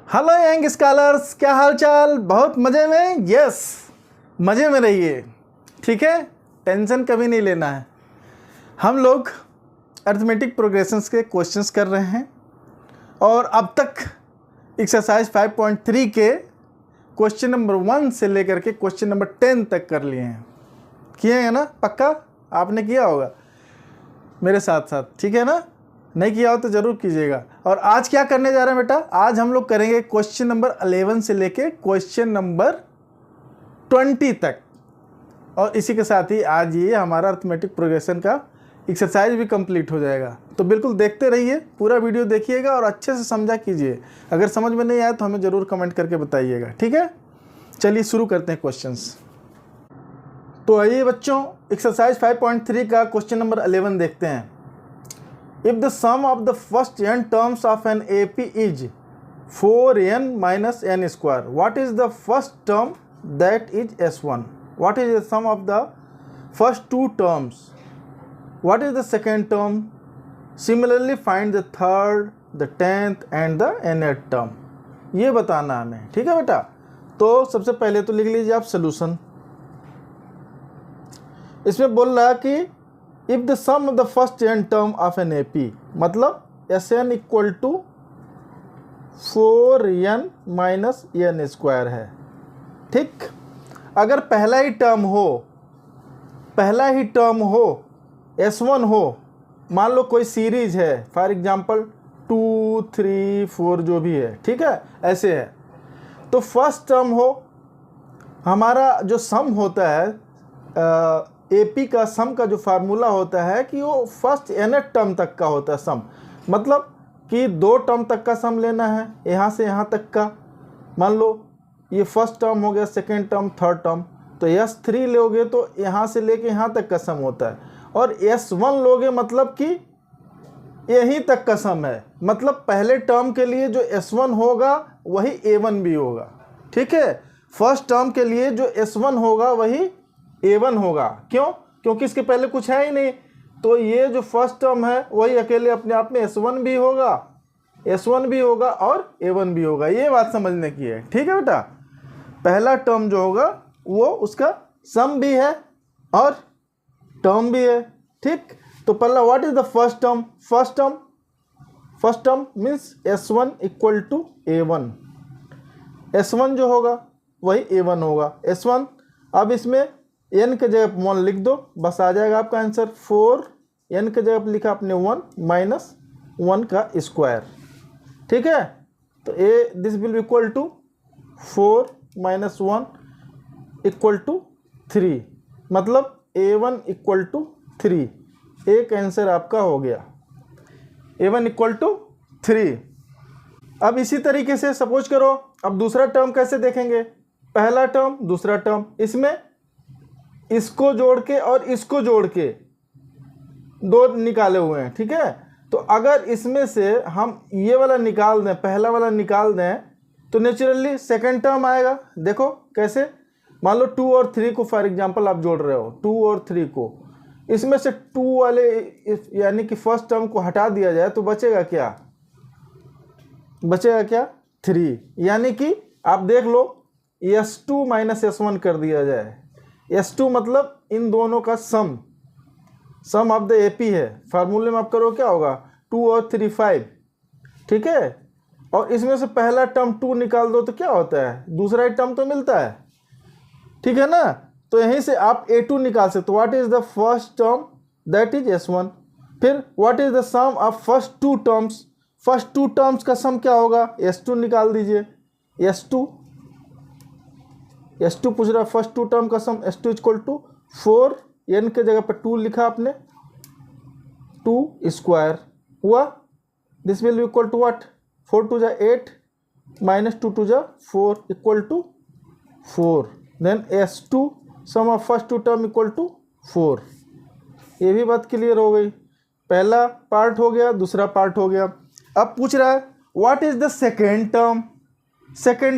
Hello young scholars, क्या हाल चाल? बहुत मज़े में? यस, मज़े में रहिए, ठीक है। टेंशन कभी नहीं लेना है। हम लोग अरिथमेटिक प्रोग्रेशंस के क्वेश्चंस कर रहे हैं और अब तक एक्सरसाइज 5.3 के क्वेश्चन नंबर 1 से लेकर के क्वेश्चन नंबर 10 तक कर लिए हैं। किए हैं ना? पक्का आपने किया होगा मेरे साथ साथ, ठीक है ना? नहीं किया हो तो ज़रूर कीजिएगा। और आज क्या करने जा रहे हैं बेटा? आज हम लोग करेंगे क्वेश्चन नंबर 11 से लेके क्वेश्चन नंबर 20 तक। और इसी के साथ ही आज ये हमारा अरिथमेटिक प्रोग्रेशन का एक्सरसाइज भी कंप्लीट हो जाएगा। तो बिल्कुल देखते रहिए, पूरा वीडियो देखिएगा और अच्छे से समझा कीजिए। अगर समझ में नहीं आया तो हमें ज़रूर कमेंट करके बताइएगा, ठीक है। चलिए शुरू करते हैं क्वेश्चंस। तो आइए बच्चों, एक्सरसाइज 5.3 का क्वेश्चन नंबर 11 देखते हैं। If the sum of the first n terms of an AP is 4n minus n square, what is the first term that is S1? What is the sum of the first two terms? What is the second term? Similarly, find the third, the 10th and the nth term. ये बताना हमें, ठीक है बेटा। तो सबसे पहले तो लिख लीजिए आप सोल्यूशन। इसमें बोल रहा है कि if the sum of the first n term of an AP, मतलब Sn equal to 4n minus n square है, ठीक। अगर पहला ही टर्म हो S1 हो, मान लो कोई सीरीज है, फॉर एग्जांपल 2, 3, 4 जो भी है, ठीक है, ऐसे है। तो फर्स्ट टर्म हो, हमारा जो सम होता है AP का सम का जो फार्मूला होता है कि वो फर्स्ट nth टर्म तक का होता है सम, मतलब कि 2 टर्म तक का सम लेना है, यहाँ से यहाँ तक का। मान लो ये फर्स्ट टर्म हो गया, सेकेंड टर्म, थर्ड टर्म, तो S3 लोगे तो यहाँ से लेके यहाँ तक का सम होता है। और S1 लोगे मतलब कि यहीं तक का सम है, मतलब पहले टर्म के लिए जो S1 होगा वही A1 भी होगा, ठीक है। फर्स्ट टर्म के लिए जो S1 होगा वही A1 होगा। क्यों? क्योंकि इसके पहले कुछ है ही नहीं, तो ये जो फर्स्ट टर्म है वही अकेले अपने आप में S1 भी होगा और A1 भी होगा। ये बात समझने की है, ठीक है बेटा। पहला टर्म जो होगा वो उसका सम भी है और टर्म भी है, ठीक। तो पहला what is the first term? First term means S1 equal to A1। S1 जो होगा वही A1 होगा। S1, अब इसमें n के जगह 1 लिख दो, बस आ जाएगा आपका आंसर। 4 n के जगह लिखा आपने 1 माइनस 1 का स्क्वायर, ठीक है। तो this will equal to 4 minus 1 equal to 3, मतलब A1 इक्वल टू 3। एक आंसर आपका हो गया, A1 इक्वल टू 3। अब इसी तरीके से सपोज करो, अब दूसरा टर्म कैसे देखेंगे? पहला टर्म, दूसरा टर्म, इसमें इसको जोड़ के और इसको जोड़ के 2 निकाले हुए हैं, ठीक है। तो अगर इसमें से हम ये वाला निकाल दें, पहला वाला निकाल दें, तो नेचुरली सेकंड टर्म आएगा। देखो कैसे, मान लो 2 और 3 को फॉर एग्जांपल आप जोड़ रहे हो, 2 और 3 को, इसमें से 2 वाले यानी कि फर्स्ट टर्म को हटा दिया जाए तो बचेगा क्या? 3। यानी कि आप देख लो, S2 माइनस S1 कर दिया जाए। S2 मतलब इन दोनों का सम ऑफ द AP है। फार्मूले में आप करो क्या होगा? 2 और 3 5, ठीक है। और इसमें से पहला टर्म 2 निकाल दो तो क्या होता है? दूसरा ही टर्म तो मिलता है, ठीक है ना। तो यहीं से आप A2 निकाल सकते हो। What is the first term? That is S1। फिर what is the sum of first two terms का सम क्या होगा? S2 निकाल दीजिए। S2 पूछ रहा है फर्स्ट 2 टर्म का सम। S2 इक्वल टू 4 n के जगह पर 2 लिखा आपने, 2 स्क्वायर हुआ। This will equal to what? 4 2 जा 8 माइनस 2 2 जा 4 equal to 4। Then S2 sum of first 2 term equal to 4। ये भी बात क्लियर हो गई। पहला पार्ट हो गया, दूसरा पार्ट हो गया। अब पूछ रहा है what is the second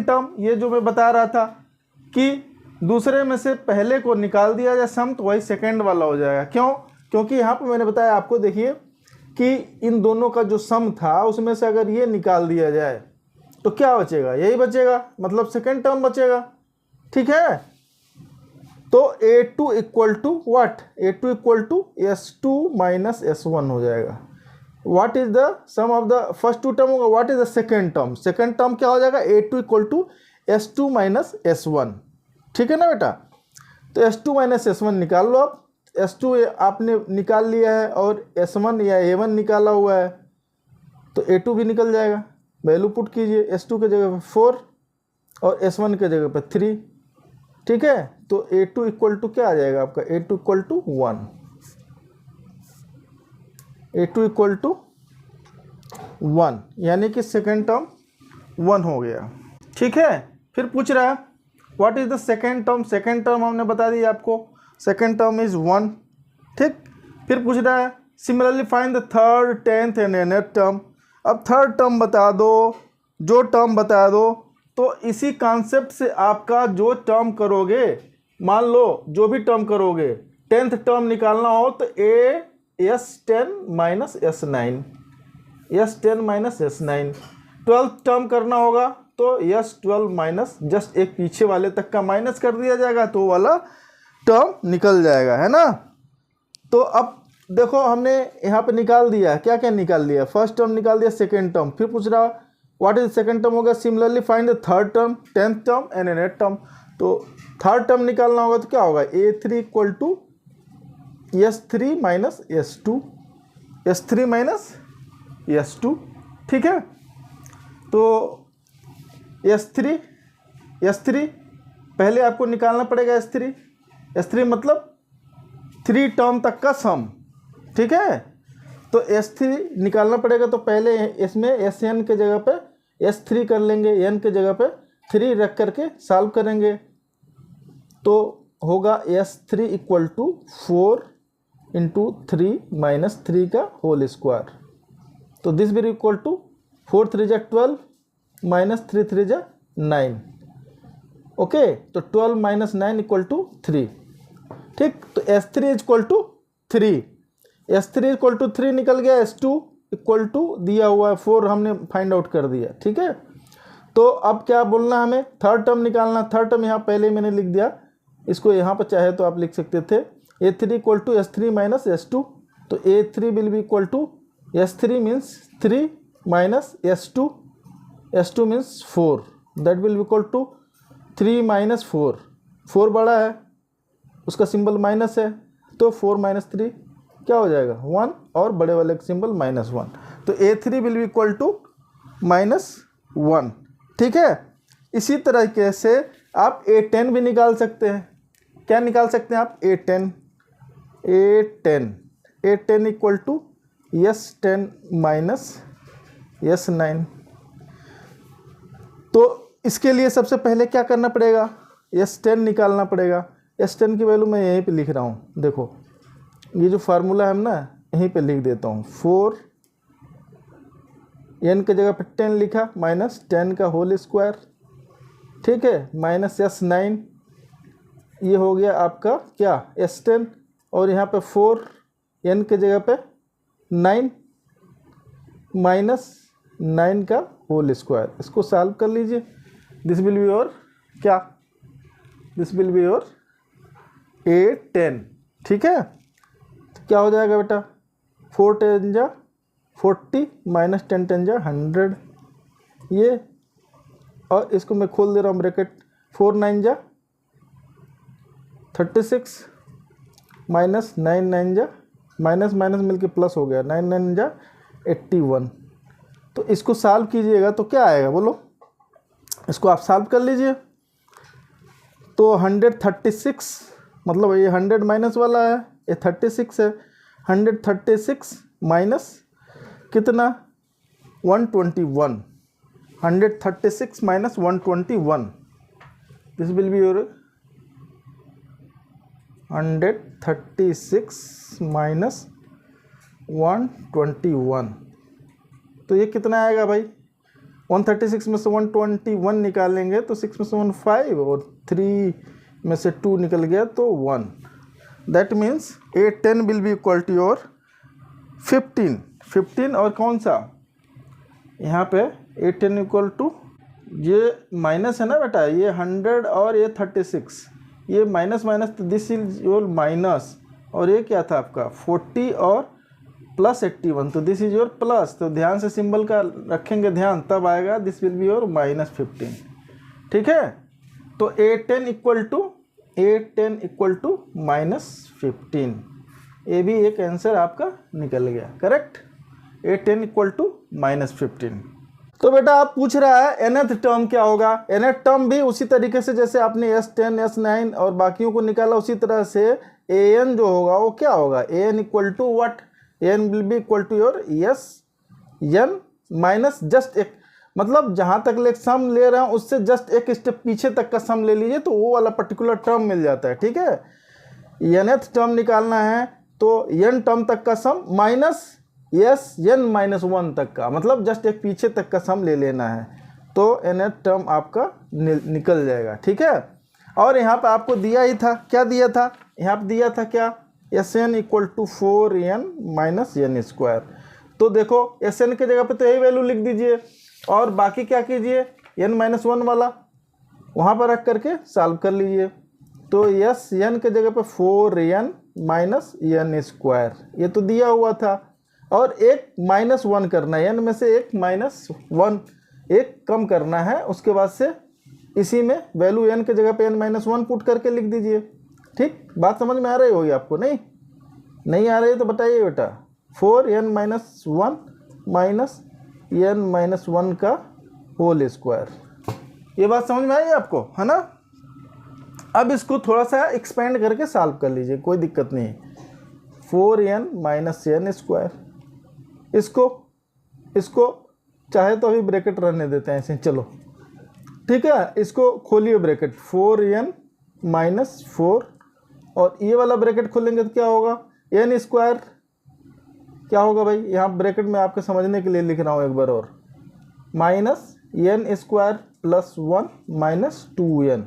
term? ये जो मैं बता रहा था कि दूसरे में से पहले को निकाल दिया जाए सम, तो वही सेकंड वाला हो जाएगा। क्यों? क्योंकि यहाँ पे मैंने बताया आपको, देखिए कि इन दोनों का जो सम था उसमें से अगर ये निकाल दिया जाए तो क्या बचेगा, यही बचेगा, मतलब सेकेंड टर्म बचेगा। ठीक है, तो A2 equal to what, A2 equal to S2 minus S1 हो जाएगा। What is the sum of the first two term होगा, what is the second term, second term क्या हो जाएगा, A2 equal to S2 minus S1। ठीक है ना बेटा, तो S2 माइनस S1 निकाल लो आप। S2 आपने निकाल लिया है और S1 या A1 निकाला हुआ है, तो A2 भी निकल जाएगा। वैल्यू पुट कीजिए, S2 के जगह पे 4 और S1 के जगह पे 3। ठीक है, तो A2 इक्वल टू क्या आ जाएगा आपका, A2 equal to 1, A2 equal to 1, यानी कि सेकेंड टर्म 1 हो गया। ठीक है, फिर पूछ रहा है what is the second term, second term हमने बता दी आपको, सेकेंड टर्म इज 1। ठीक, फिर पूछ रहा है similarly find the third, tenth and nth term. अब थर्ड टर्म बता दो, जो टर्म बता दो, तो इसी कॉन्सेप्ट से आपका जो टर्म करोगे, मान लो जो भी टर्म करोगे, टेंथ टर्म निकालना हो तो S10 minus S9, S10 minus S9। Twelfth term करना होगा तो S12 माइनस, जस्ट एक पीछे वाले तक का माइनस कर दिया जाएगा तो वाला टर्म निकल जाएगा, है ना। तो अब देखो हमने यहाँ पे निकाल दिया, क्या क्या निकाल दिया, फर्स्ट टर्म निकाल दिया, सेकेंड टर्म, फिर पूछ रहा व्हाट इज सेकेंड टर्म होगा, similarly find the third term, tenth term and nth term. तो थर्ड टर्म निकालना होगा तो क्या होगा, A3 equal to S3 minus S2, S3 minus S2। ठीक है, तो S3 पहले आपको निकालना पड़ेगा, S3 मतलब 3 टर्म तक का सम। ठीक है, तो S3 निकालना पड़ेगा, तो पहले इसमें Sn के जगह पे S3 कर लेंगे, n के जगह पे 3 रख करके सॉल्व करेंगे, तो होगा S3 equal to 4 into 3 minus 3 का होल स्क्वायर। तो दिस विल इक्वल टू 4 3 जा 12 माइनस 3 3 जा 9। ओके, तो 12 माइनस 9 इक्वल टू 3। ठीक, तो S3 equal to 3, S3 equal to 3 निकल गया, S2 इक्वल टू दिया हुआ है 4, हमने फाइंड आउट कर दिया। ठीक है, तो अब क्या बोलना, हमें थर्ड टर्म निकालना। थर्ड टर्म यहाँ पहले मैंने लिख दिया, इसको यहाँ पर चाहे तो आप लिख सकते थे, A3 equal to S3 minus S2। तो A3 will be equal to S3 means 3 minus S2, S2 means 4, that will be equal to 3 minus 4, 4 बड़ा है, उसका सिंबल माइनस है, तो 4 माइनस 3 क्या हो जाएगा, 1, और बड़े वाले का सिंबल -1, तो A3 will be equal to -1। ठीक है, इसी तरीके से आप A10 भी निकाल सकते हैं। क्या निकाल सकते हैं आप, A10 equal to S10 minus S9। तो इसके लिए सबसे पहले क्या करना पड़ेगा, S10 निकालना पड़ेगा। S10 की वैल्यू मैं यहीं पे लिख रहा हूँ, देखो ये जो फार्मूला है ना, यहीं पे लिख देता हूँ, 4 n के जगह पे 10 लिखा, माइनस 10 का होल स्क्वायर। ठीक है, माइनस S9, ये हो गया आपका क्या, S10, और यहाँ पे 4 n के जगह पे 9 माइनस 9 का होल स्क्वायर। इसको सॉल्व कर लीजिए, दिस विल बी योर क्या, this will be your A10। ठीक है, तो क्या हो जाएगा बेटा, 4 10 जा 40 माइनस 10 10 जा 100, ये, और इसको मैं खोल दे रहा हूँ ब्रैकेट, 4 9 जा 36 माइनस 9 9 जा, माइनस माइनस मिलके प्लस हो गया, 9 9 जा 81। तो इसको सॉल्व कीजिएगा तो क्या आएगा बोलो, इसको आप सॉल्व कर लीजिए। तो 136, मतलब ये 100 माइनस वाला है, ये 36 है, 136 माइनस कितना, 121, 136 minus 121, this will be your 136 minus 121। तो ये कितना आएगा भाई, 136 में से 121 निकालेंगे तो 6 में से 1 5 और 3 में से 2 निकल गया तो 1, that means A10 will be equal to your 15, और कौन सा यहाँ पे A10 इक्वल टू ये माइनस है ना बेटा, ये 100 और ये 36, ये माइनस माइनस, तो दिस इज योर माइनस, और ये क्या था आपका 40 और प्लस 81, तो दिस इज योर प्लस। तो ध्यान से सिंबल का रखेंगे ध्यान, तब आएगा दिस विल बी योर -15। ठीक है, तो A10 इक्वल टू -15, ये भी एक आंसर आपका निकल गया करेक्ट। A10 equal to -15। तो बेटा आप पूछ रहा है nth टर्म क्या होगा। nth टर्म भी उसी तरीके से जैसे आपने S10 S9 और बाकियों को निकाला, उसी तरह से an जो होगा वो क्या होगा, an equal to what, an will be equal to your n minus just एक, मतलब जहां तक ले सम ले रहा हूं उससे जस्ट एक स्टेप पीछे तक का सम ले लीजिए तो वो वाला पर्टिकुलर टर्म मिल जाता है। ठीक है, nth टर्म निकालना है तो n टर्म तक का सम माइनस n-1 तक का, मतलब जस्ट एक पीछे तक का सम ले लेना है, तो nth टर्म आपका निकल जाएगा। ठीक है, और यहाँ पे आपको दिया ही था, क्या दिया था, यहाँ पे दिया था क्या, Sn equal to 4n minus n square. तो देखो Sn के जगह पे तो यही वैल्यू लिख दीजिए, और बाकी क्या कीजिए, n-1 वाला वहाँ पर रख करके सॉल्व कर लीजिए। तो Sn के जगह पे 4n माइनस n स्क्वायर, ये तो दिया हुआ था, और एक -1 करना है, n में से एक -1 एक कम करना है, उसके बाद से इसी में वैल्यू n के जगह पे n-1 पुट करके लिख दीजिए। ठीक, बात समझ में आ रही होगी आपको, नहीं आ रही है तो बताइए बेटा। 4n-1 माइनस n-1 का होल स्क्वायर, ये बात समझ में आई आपको, है ना। अब इसको थोड़ा सा एक्सपेंड करके सॉल्व कर लीजिए, कोई दिक्कत नहीं। 4n माइनस n स्क्वायर, इसको चाहे तो अभी ब्रैकेट रहने देते हैं ऐसे, चलो ठीक है। इसको खोलिए ब्रैकेट, 4n माइनस 4, और ये वाला ब्रैकेट खोलेंगे तो क्या होगा, n स्क्वायर क्या होगा भाई, यहाँ ब्रैकेट में आपके समझने के लिए लिख रहा हूँ एक बार और, minus n square plus 1 minus 2n,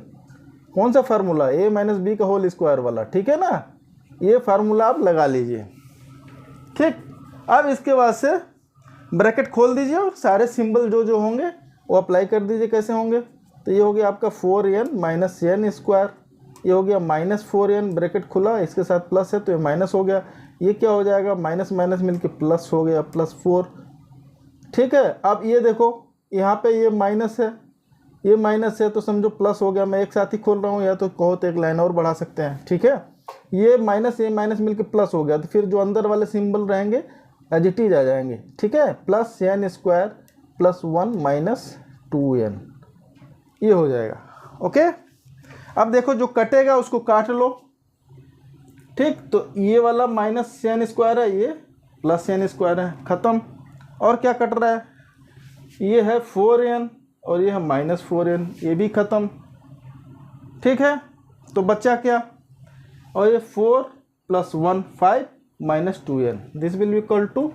कौन सा फार्मूला, a माइनस बी का होल स्क्वायर वाला, ठीक है ना, ये फार्मूला आप लगा लीजिए। ठीक, अब इसके बाद से ब्रैकेट खोल दीजिए और सारे सिंबल जो होंगे वो अप्लाई कर दीजिए। कैसे होंगे, तो ये हो गया आपका 4n माइनस n स्क्वायर, ये हो गया माइनस 4n, ब्रैकेट खुला, इसके साथ प्लस है तो ये माइनस हो गया, ये क्या हो जाएगा, माइनस माइनस मिलके प्लस हो गया, +4। ठीक है, अब ये देखो यहाँ पे ये माइनस है, ये माइनस है तो समझो प्लस हो गया। मैं एक साथ ही खोल रहा हूँ, या तो कहो तो एक लाइन और बढ़ा सकते हैं। ठीक है, ये माइनस मिलके प्लस हो गया, तो फिर जो अंदर वाले सिंबल रहेंगे एज इट इज आ जाएंगे। ठीक है, plus n square plus 1 minus 2n, ये हो जाएगा। ओके, अब देखो जो कटेगा उसको काट लो। ठीक, तो ये वाला माइनस n स्क्वायर है, ये प्लस n स्क्वायर है, ख़त्म। और क्या कट रहा है, ये है 4n और ये है -4n, ये भी ख़त्म। ठीक है, तो बच्चा क्या, और ये 4 + 1 5 minus 2n, this will be equal to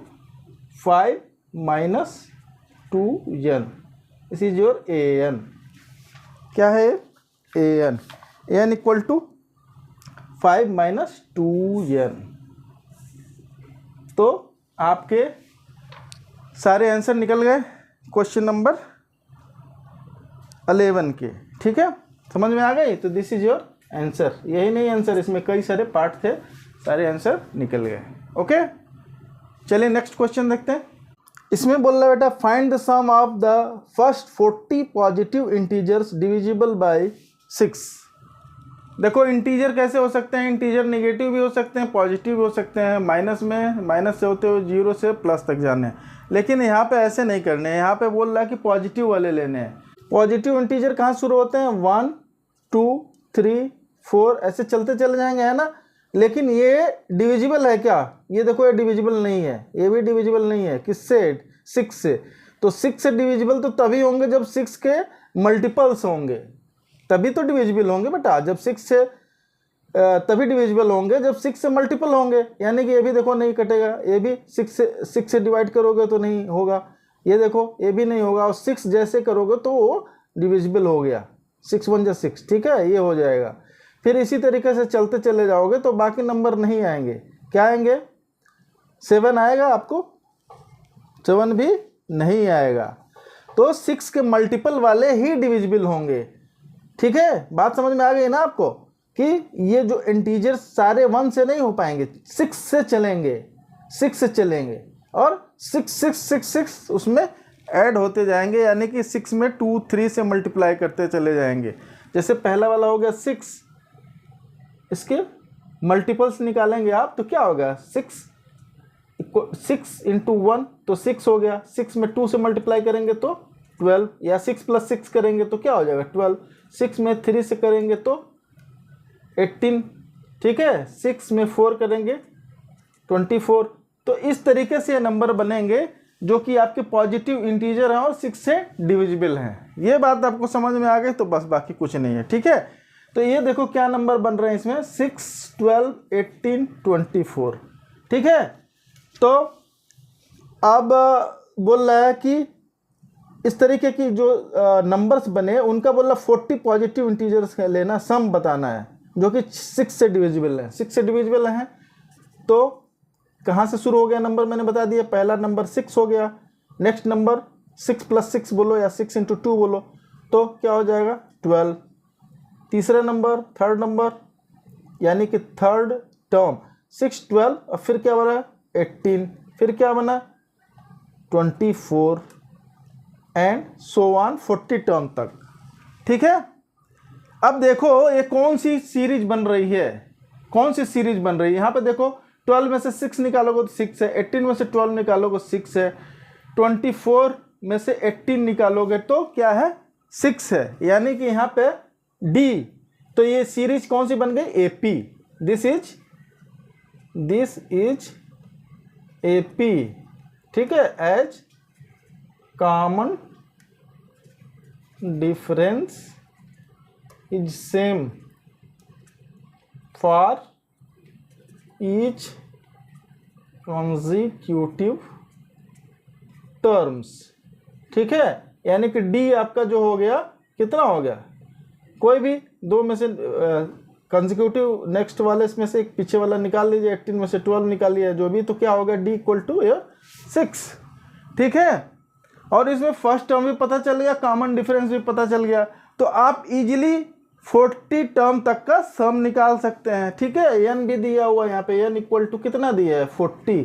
5 minus 2n, this is your an। क्या है an equal to 5 minus 2n। तो आपके सारे आंसर निकल गए क्वेश्चन नंबर 11 के। ठीक है, समझ में आ गई, तो दिस इज योर आंसर। यही नहीं आंसर, इसमें कई सारे पार्ट थे, सारे आंसर निकल गए। ओके, चलिए नेक्स्ट क्वेश्चन देखते हैं। इसमें बोल रहा है बेटा, find the sum of the first 40 positive integers divisible by 6। देखो इंटीजर कैसे हो सकते हैं, इंटीजर नेगेटिव भी हो सकते हैं, पॉजिटिव भी हो सकते हैं, माइनस में, माइनस से होते हुए 0 से प्लस तक जाने हैं, लेकिन यहाँ पे ऐसे नहीं करने हैं। यहाँ पे बोल रहा है कि पॉजिटिव वाले लेने हैं। पॉजिटिव इंटीजर कहाँ शुरू होते हैं, 1 2 3 4 ऐसे चलते चले जाएंगे, है ना। लेकिन ये डिविजिबल है क्या, ये देखो ये डिविजिबल नहीं है, ये भी डिविजिबल नहीं है, किससे, 6 से। तो 6 से डिविजिबल तो तभी होंगे जब 6 के मल्टीपल्स होंगे, तभी तो डिविजिबल होंगे बेटा। जब 6 से तभी डिविजिबल होंगे जब 6 से मल्टीपल होंगे, यानी कि ये भी देखो नहीं कटेगा, ये भी 6 से डिवाइड करोगे तो नहीं होगा, ये देखो ये भी नहीं होगा, और 6 जैसे करोगे तो वो डिविजिबल हो गया, 6 1 जा 6। ठीक है, ये हो जाएगा। फिर इसी तरीके से चलते चले जाओगे तो बाकी नंबर नहीं आएंगे। क्या आएंगे, 7 आएगा आपको, 7 भी नहीं आएगा। तो 6 के मल्टीपल वाले ही डिविजिबल होंगे। ठीक है, बात समझ में आ गई ना आपको कि ये जो इंटीजर सारे 1 से नहीं हो पाएंगे, 6 से चलेंगे, 6 से चलेंगे और 6 6 6 6 उसमें ऐड होते जाएंगे, यानी कि 6 में 2 3 से मल्टीप्लाई करते चले जाएंगे। जैसे पहला वाला हो गया 6, इसके मल्टीपल्स निकालेंगे आप तो क्या होगा, 6 इंटू 1 तो 6 हो गया, 6 में 2 से मल्टीप्लाई करेंगे तो 12, या 6 + 6 करेंगे तो क्या हो जाएगा 12, 6 में 3 से करेंगे तो 18, ठीक है, 6 में 4 करेंगे 24। तो इस तरीके से ये नंबर बनेंगे जो कि आपके पॉजिटिव इंटीजर हैं और 6 से डिविजिबल हैं। ये बात आपको समझ में आ गई तो बस, बाकी कुछ नहीं है। ठीक है, तो ये देखो क्या नंबर बन रहे हैं इसमें, 6 12 18 24। ठीक है, तो अब बोल रहा है कि इस तरीके की जो नंबर्स बने उनका बोल रहा 40 पॉजिटिव इंटीजर्स लेना, सम बताना है जो कि 6 से डिविजिबल है। 6 से डिविजिबल है तो कहाँ से शुरू हो गया नंबर, मैंने बता दिया, पहला नंबर 6 हो गया। नेक्स्ट नंबर 6 + 6 बोलो या 6 × 2 बोलो तो क्या हो जाएगा 12। तीसरा नंबर, थर्ड नंबर, यानी कि थर्ड टर्म 6 12 और फिर क्या बना 18, फिर क्या बना 24 एंड सो ऑन 40 टर्म तक। ठीक है, अब देखो ये कौन सी सीरीज बन रही है, कौन सी सीरीज बन रही है। यहाँ पे देखो 12 में से 6 निकालोगे तो 6 है, 18 में से 12 निकालोगे 6 है, 24 में से 18 निकालोगे तो क्या है 6 है, यानी कि यहाँ पे डी। तो ये सीरीज कौन सी बन गई AP, दिस इज AP। ठीक है, as common difference is same for each consecutive terms. ठीक है, यानी कि डी आपका जो हो गया कितना हो गया, कोई भी दो में से कंजिक्यूटिव नेक्स्ट वाले इसमें से एक पीछे वाला निकाल लीजिए, 18 में से 12 निकाल लिया जो भी, तो क्या होगा D = 6। ठीक है, और इसमें फर्स्ट टर्म भी पता चल गया, कॉमन डिफरेंस भी पता चल गया, तो आप इजीली 40 टर्म तक का सम निकाल सकते हैं। ठीक है, n भी दिया हुआ यहाँ पे, n = कितना दिया है 40,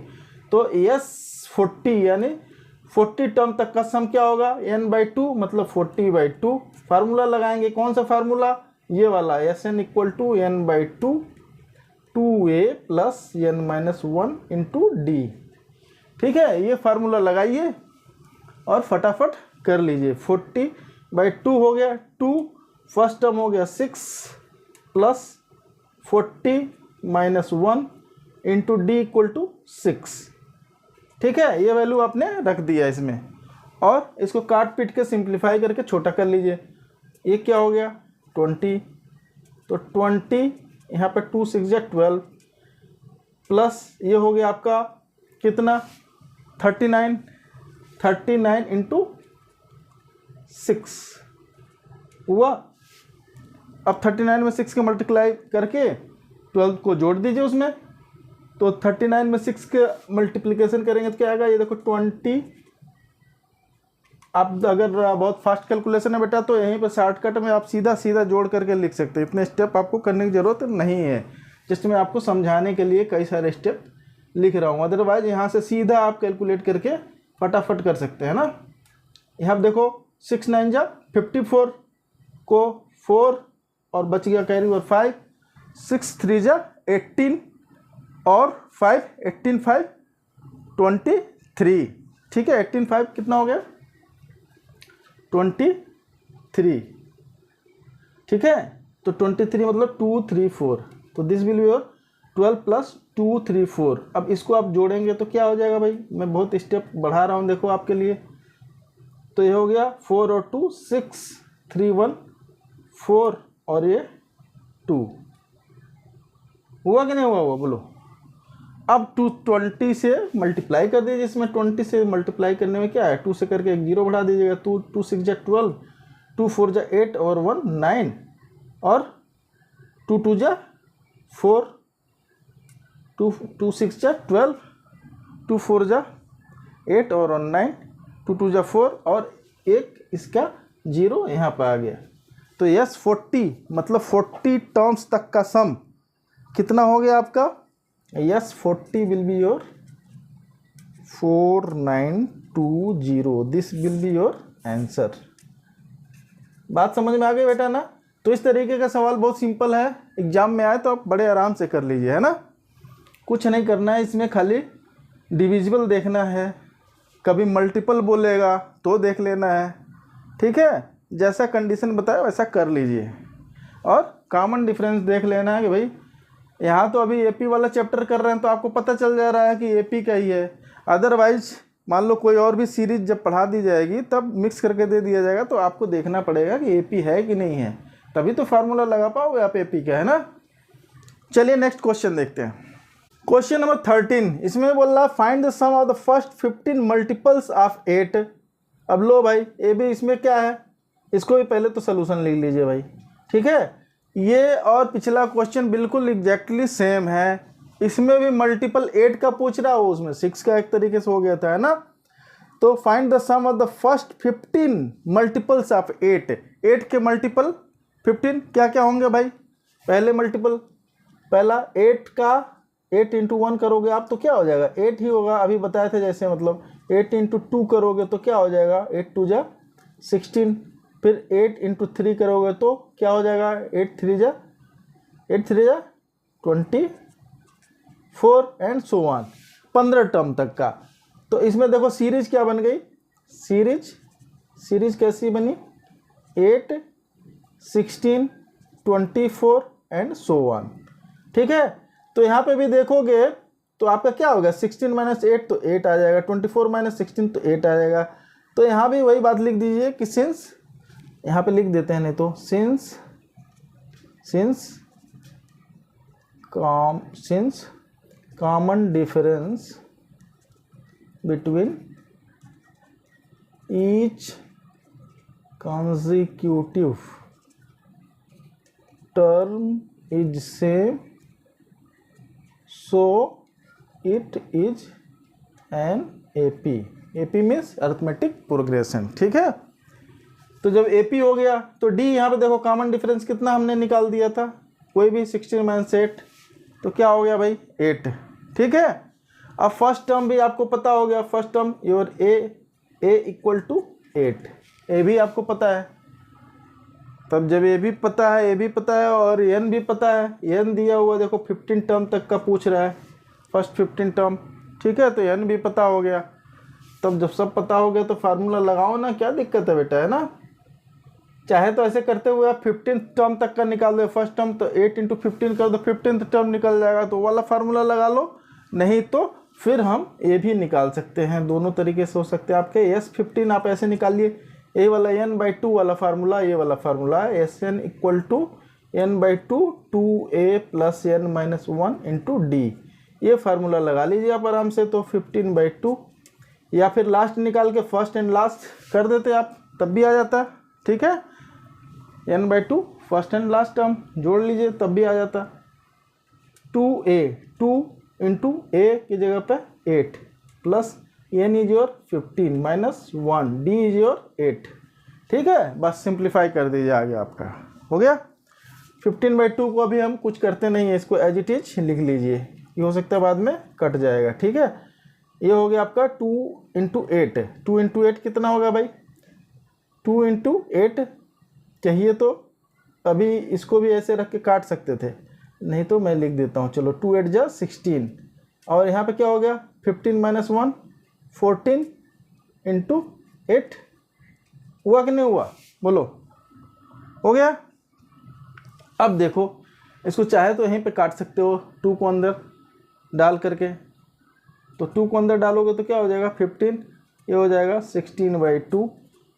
तो यस 40 यानी 40 टर्म तक का सम क्या होगा n/2 मतलब 40/2। फार्मूला लगाएंगे, कौन सा फार्मूला, ये वाला, Sn = n/2 2a + n-1 × d। ठीक है, ये फार्मूला लगाइए और फटाफट कर लीजिए। 40/2 हो गया, 2 फर्स्ट टर्म हो गया 6 + 40 - 1 × d = 6। ठीक है, ये वैल्यू आपने रख दिया इसमें, और इसको काट पीट के सिंप्लीफाई करके छोटा कर लीजिए। ये क्या हो गया 20, तो 20 यहाँ पे 2 6 12 प्लस ये हो गया आपका कितना 39 × 6 हुआ। अब 39 में 6 के मल्टीप्लाई करके 12 को जोड़ दीजिए उसमें, तो 39 में 6 के मल्टीप्लिकेशन करेंगे तो क्या आएगा, ये देखो 20। आप अगर बहुत फास्ट कैलकुलेशन है बेटा तो यहीं पर शॉर्टकट में आप सीधा सीधा जोड़ करके लिख सकते हैं, इतने स्टेप आपको करने की ज़रूरत नहीं है। जस्ट मैं आपको समझाने के लिए कई सारे स्टेप लिख रहा हूँ, अदरवाइज यहाँ से सीधा आप कैलकुलेट करके फटाफट कर सकते हैं ना। यहाँ पर देखो 6 9 जा 54 को 4 और बच गया कैरी और 5, 6 3 जा 18 और 5 18 5 23। ठीक है, 18 5 कितना हो गया 23। ठीक है, तो 23 मतलब 2 3 4, तो दिस विल बी योर 12 + 2 3 4। अब इसको आप जोड़ेंगे तो क्या हो जाएगा भाई, मैं बहुत स्टेप बढ़ा रहा हूँ देखो आपके लिए। तो ये हो गया 4 और 2 6 3 1 4 और ये 2 हुआ कि नहीं हुआ बोलो। अब 220 से मल्टीप्लाई कर दीजिए, इसमें 20 से मल्टीप्लाई करने में क्या है, 2 से करके एक 0 बढ़ा दीजिएगा। 2 6 जा 12, 2 4 जा 8 और 1 9 और 2 2 जा 4, 2 6 जा 12, 2 4 जा 8 और 9, 2 2 जा 4 और एक इसका 0 यहाँ पर आ गया। तो यस 40 मतलब 40 टर्म्स तक का सम कितना हो गया आपका? Yes 40 will be your 4920, this will be your answer. बात समझ में आ गई बेटा ना? तो इस तरीके का सवाल बहुत सिंपल है, एग्जाम में आए तो आप बड़े आराम से कर लीजिए, है ना। कुछ नहीं करना है इसमें, खाली डिविजिबल देखना है, कभी मल्टीपल बोलेगा तो देख लेना है, ठीक है। जैसा कंडीशन बताया वैसा कर लीजिए, और कॉमन डिफरेंस देख लेना है कि भाई यहाँ तो अभी एपी वाला चैप्टर कर रहे हैं तो आपको पता चल जा रहा है कि एपी का ही है। अदरवाइज मान लो कोई और भी सीरीज जब पढ़ा दी जाएगी तब मिक्स करके दे दिया जाएगा, तो आपको देखना पड़ेगा कि एपी है कि नहीं है, तभी तो फार्मूला लगा पाओगे आप एपी का, है ना। चलिए नेक्स्ट क्वेश्चन देखते हैं। क्वेश्चन नंबर 13, इसमें बोल रहा है find the sum of the first 15 multiples of 8। अब लो भाई ए भी इसमें क्या है, इसको भी पहले तो सोल्यूशन लिख लीजिए भाई, ठीक है। ये और पिछला क्वेश्चन बिल्कुल एग्जैक्टली सेम है, इसमें भी मल्टीपल 8 का पूछ रहा हो, उसमें 6 का एक तरीके से हो गया था, है ना। तो find the sum of the first 15 multiples of 8। 8 के मल्टीपल 15 क्या क्या होंगे भाई? पहले मल्टीपल, पहला 8 का 8 इंटू 1 करोगे आप तो क्या हो जाएगा? 8 ही होगा, अभी बताए थे जैसे, मतलब 8 इंटू 2 करोगे तो क्या हो जाएगा? 8 2 जा 16। फिर 8 इंटू 3 करोगे तो क्या हो जाएगा? 8 3 जा 24 एंड सो ऑन, 15 टर्म तक का। तो इसमें देखो सीरीज क्या बन गई, सीरीज कैसी बनी? 8 16 24 एंड सो ऑन, ठीक है। तो यहाँ पे भी देखोगे तो आपका क्या होगा? 16 माइनस 8 तो 8 आ जाएगा, 24 माइनस 16 तो 8 आ जाएगा। तो यहाँ भी वही बात लिख दीजिए कि सिंस, यहाँ पे लिख देते हैं नहीं तो since common difference between each consecutive term is same, so it is an AP। AP means arithmetic progression, ठीक है। तो जब AP हो गया तो D यहाँ पे देखो कॉमन डिफरेंस कितना हमने निकाल दिया था, कोई भी 16 माइनस 8 तो क्या हो गया भाई? 8, ठीक है। अब फर्स्ट टर्म भी आपको पता हो गया, first term your A equal to 8, a भी आपको पता है। तब जब ए भी पता है, ए भी पता है और एन भी पता है, एन दिया हुआ देखो 15 टर्म तक का पूछ रहा है, फर्स्ट 15 टर्म, ठीक है। तो एन भी पता हो गया, तब जब सब पता हो गया तो फार्मूला लगाओ ना, क्या दिक्कत है बेटा, है ना। चाहे तो ऐसे करते हुए आप 15 टर्म तक का निकाल दो, फर्स्ट टर्म तो 8 इंटू 15 कर दो, 15th टर्म निकल जाएगा, तो वाला फार्मूला लगा लो। नहीं तो फिर हम ए भी निकाल सकते हैं, दोनों तरीके से हो सकते हैं आपके। S15 आप ऐसे निकालिए, ए वाला n/2 वाला फार्मूला, ये वाला फार्मूला है Sn equal to n/2 2a plus n-1 into d, ये फार्मूला लगा लीजिए आप आराम से। तो 15/2, या फिर लास्ट निकाल के फर्स्ट एंड लास्ट कर देते आप, तब भी आ जाता, ठीक है। n/2 first and last term जोड़ लीजिए तब भी आ जाता। 2a 2 इंटू ए की जगह पे 8 plus n is your 15 minus 1 d is your 8, ठीक है। बस सिंप्लीफाई कर दीजिए, आगे आपका हो गया। 15/2 को अभी हम कुछ करते नहीं है, इसको एज इट इज लिख लीजिए, ये हो सकता है बाद में कट जाएगा, ठीक है। ये हो गया आपका 2 इंटू 8, 2 इंटू 8 कितना होगा भाई? 2 इंटू 8 चाहिए तो अभी इसको भी ऐसे रख के काट सकते थे, नहीं तो मैं लिख देता हूँ, चलो 2 8 जा 16, और यहाँ पे क्या हो गया? 15 माइनस 1 14 इंटू 8, हुआ कि नहीं हुआ? बोलो, हो गया। अब देखो इसको चाहे तो यहीं पे काट सकते हो, 2 को अंदर डाल करके, तो 2 को अंदर डालोगे तो क्या हो जाएगा? 15, ये हो जाएगा 16/2।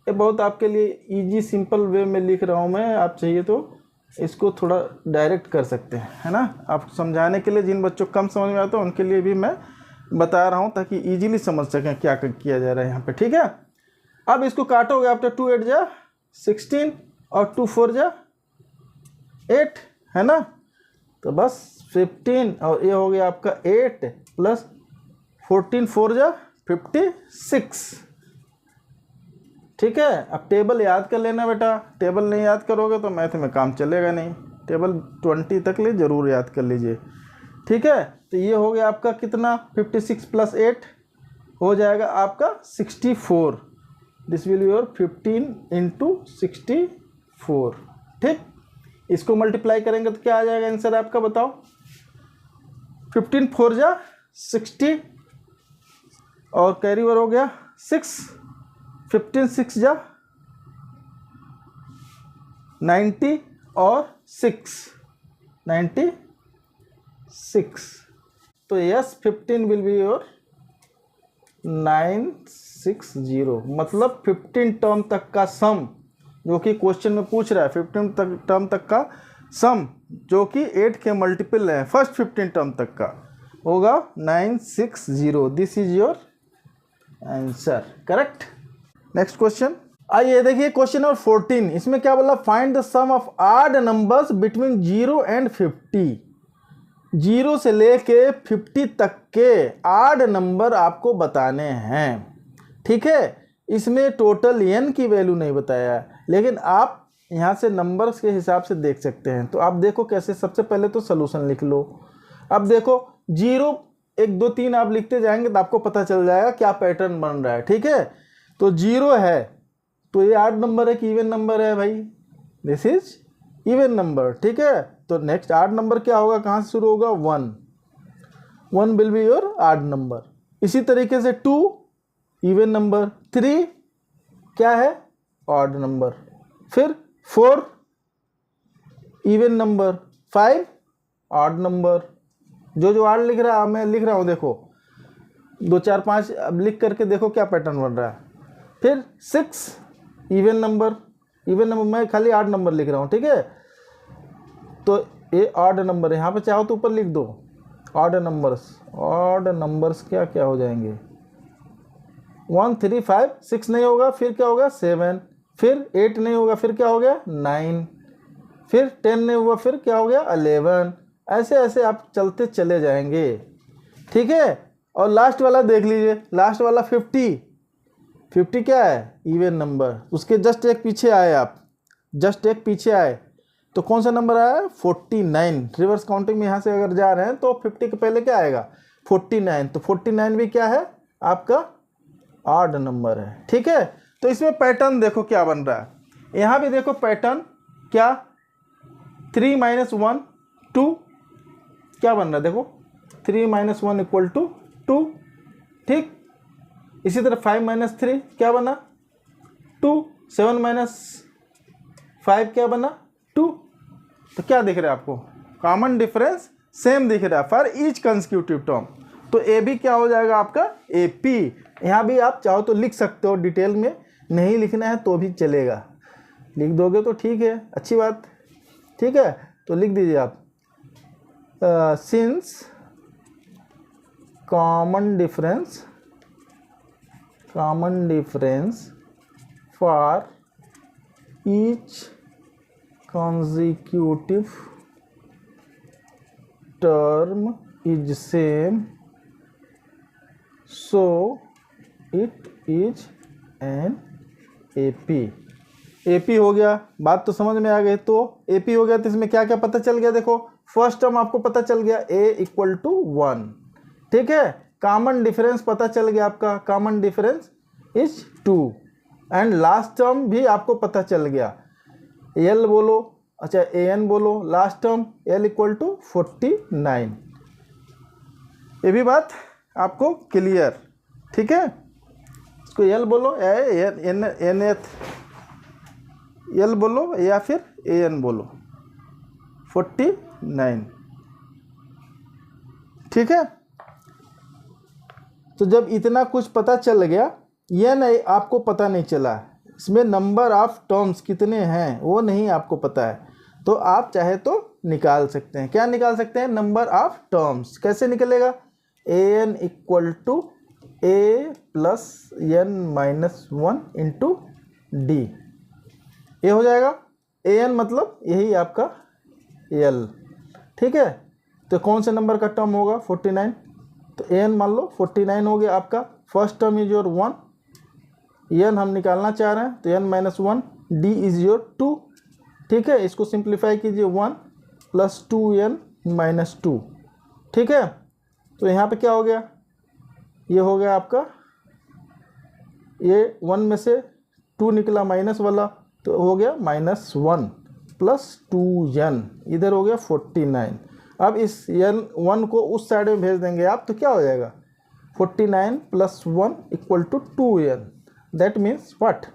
ये बहुत आपके लिए इजी सिंपल वे में लिख रहा हूँ मैं, आप चाहिए तो इसको थोड़ा डायरेक्ट कर सकते हैं, है ना। आप समझाने के लिए, जिन बच्चों को कम समझ में आता है उनके लिए भी मैं बता रहा हूँ ताकि इजीली समझ सकें क्या किया जा रहा है यहाँ पे, ठीक है। अब इसको काटोगे आप तो 2 8 जा 16 और 2 4 जा 8, है ना। तो बस 15 और ये हो गया आपका 8 प्लस 14 4 जा 56, ठीक है। अब टेबल याद कर लेना बेटा, टेबल नहीं याद करोगे तो मैथ में काम चलेगा नहीं। टेबल 20 तक ले जरूर याद कर लीजिए, ठीक है। तो ये हो गया आपका कितना, 56 + 8 हो जाएगा आपका 64। दिस विल बी योर 15 × 64, ठीक। इसको मल्टीप्लाई करेंगे तो क्या आ जाएगा आंसर आपका, बताओ। 15 × 4 = 60 और कैरी ओवर हो गया 6, 15 × 6 = 90 और 6 96। तो यस 15 विल बी योर 960, मतलब 15 टर्म तक का सम जो कि क्वेश्चन में पूछ रहा है, 15 टर्म तक का सम जो कि 8 के मल्टीपल है, फर्स्ट 15 टर्म तक का होगा 960। This is your answer, correct. Next question, आइए देखिए क्वेश्चन नंबर 14। इसमें क्या बोला, find the sum of odd numbers between 0 and 50। 0 से लेके 50 तक के ऑड नंबर आपको बताने हैं, ठीक है। इसमें टोटल n की वैल्यू नहीं बताया है, लेकिन आप यहाँ से नंबर्स के हिसाब से देख सकते हैं। तो आप देखो कैसे, सबसे पहले तो सलूशन लिख लो। अब देखो 0 1 2 3 आप लिखते जाएंगे तो आपको पता चल जाएगा क्या पैटर्न बन रहा है, ठीक है। तो 0 है तो ये ऑड नंबर है कि इवन नंबर है भाई, दिस इज इवन नंबर, ठीक है। तो नेक्स्ट ऑड नंबर क्या होगा, कहाँ से शुरू होगा, 1 will be your odd number. इसी तरीके से 2 इवन नंबर, 3 क्या है, ऑड नंबर, फिर 4 इवन नंबर, 5 ऑड नंबर। जो ऑड लिख रहा है मैं लिख रहा हूँ, देखो 2 4 5 अब लिख करके देखो क्या पैटर्न बन रहा है। फिर 6 इवन नंबर मैं खाली ऑड नंबर लिख रहा हूँ, ठीक है। तो ये ऑड नंबर है, यहाँ पे चाहो तो ऊपर लिख दो ऑड नंबर्स क्या क्या हो जाएंगे, 1 3 5 6 नहीं होगा, फिर क्या होगा 7, फिर 8 नहीं होगा, फिर क्या हो गया 9, फिर 10 नहीं हुआ, फिर क्या हो गया 11। ऐसे ऐसे आप चलते चले जाएंगे, ठीक है। और लास्ट वाला देख लीजिए, लास्ट वाला 50 क्या है, इवन नंबर। उसके जस्ट एक पीछे आए आप, जस्ट एक पीछे आए तो कौन सा नंबर आया, 49। रिवर्स काउंटिंग में यहाँ से अगर जा रहे हैं तो 50 के पहले क्या आएगा, 49। तो 49 भी क्या है, आपका ऑड नंबर है, ठीक है। तो इसमें पैटर्न देखो क्या बन रहा है, यहाँ भी देखो पैटर्न क्या, 3 - 1 2 क्या बन रहा है, देखो 3 - 1 = 2, ठीक। इसी तरह 5 - 3 क्या बना, 2, 7 - 5 क्या बना, 2। तो क्या दिख रहा है आपको, कॉमन डिफरेंस सेम दिख रहा है फॉर ईच कंसेक्यूटिव टर्म। तो ए भी क्या हो जाएगा आपका, AP। यहाँ भी आप चाहो तो लिख सकते हो, डिटेल में नहीं लिखना है तो भी चलेगा, लिख दोगे तो ठीक है, अच्छी बात, ठीक है। तो लिख दीजिए आप, since common difference for each consecutive term is same, so it is an AP हो गया। बात तो समझ में आ गई। तो AP हो गया तो इसमें क्या क्या पता चल गया, देखो फर्स्ट टर्म आपको पता चल गया A = 1, ठीक है। कॉमन डिफरेंस पता चल गया आपका, common difference is 2, and last term भी आपको पता चल गया, L बोलो, अच्छा AN बोलो, लास्ट टर्म L = 49। ये भी बात आपको क्लियर, ठीक है। इसको L बोलो, L बोलो या फिर AN बोलो, 49, ठीक है। तो जब इतना कुछ पता चल गया, ये नहीं आपको पता नहीं चला इसमें नंबर ऑफ टर्म्स कितने हैं वो नहीं आपको पता है, तो आप चाहे तो निकाल सकते हैं। क्या निकाल सकते हैं, नंबर ऑफ टर्म्स। कैसे निकलेगा, AN = A + n - 1 × D, ये हो जाएगा। AN मतलब यही आपका L, ठीक है। तो कौन से नंबर का टर्म होगा, 49। तो AN मान लो 49 हो गया आपका, first term is your 1, n हम निकालना चाह रहे हैं, तो n minus 1, d is your 2, ठीक है। इसको सिंप्लीफाई कीजिए, 1 प्लस 2n माइनस 2, ठीक है। तो यहाँ पे क्या हो गया, ये हो गया आपका, ये 1 में से 2 निकला माइनस वाला, तो हो गया -1 प्लस 2n, इधर हो गया 49। अब इस n1 को उस साइड में भेज देंगे आप, तो क्या हो जाएगा, 49 plus 1 equal to 2n, that means what,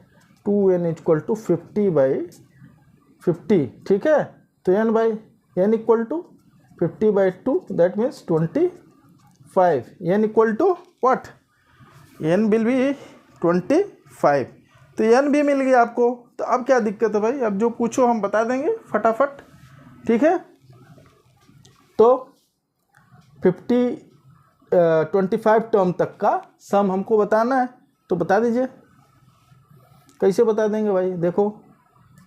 2n equal to 50/50, ठीक है। तो n equal to 50/2, that means 25, n equal to what, n will be 25। तो n भी मिल गया आपको। तो अब क्या दिक्कत है भाई, अब जो पूछो हम बता देंगे फटाफट, ठीक है। तो 25 टर्म तक का सम हमको बताना है, तो बता दीजिए। कैसे बता देंगे भाई, देखो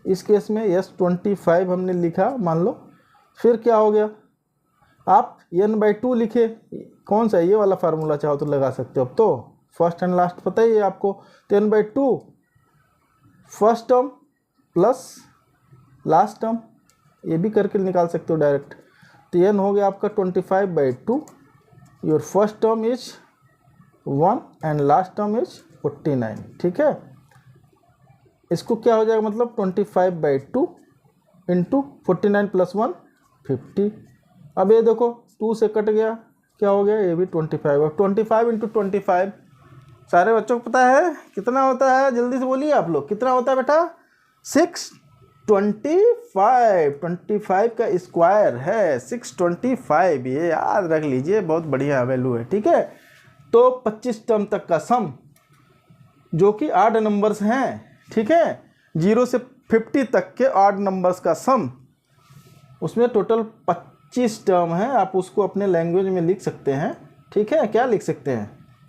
इस केस में S25 हमने लिखा मान लो, फिर क्या हो गया, आप n/2 लिखे, कौन सा, ये वाला फार्मूला चाहो तो लगा सकते हो। अब तो फर्स्ट एंड लास्ट पता ही है आपको, तो n/2 first term plus last term, ये भी करके निकाल सकते हो डायरेक्ट। तो n हो गया आपका 25/2, your first term is 1 and last term is 49, ठीक है। इसको क्या हो जाएगा, मतलब 25/2 इंटू 49 प्लस 1 50। अब ये देखो 2 से कट गया, क्या हो गया, ये भी 25। अब 25 इंटू 25 सारे बच्चों को पता है कितना होता है, जल्दी से बोलिए आप लोग, कितना होता है बेटा, 625, 25 का स्क्वायर है 625, ये याद रख लीजिए, बहुत बढ़िया वैल्यू है, ठीक है। तो 25 टर्म तक का सम, जो कि ऑड नंबर्स हैं, ठीक है, 0 से 50 तक के ऑड नंबर्स का सम, उसमें टोटल 25 टर्म है। आप उसको अपने लैंग्वेज में लिख सकते हैं, ठीक है। क्या लिख सकते हैं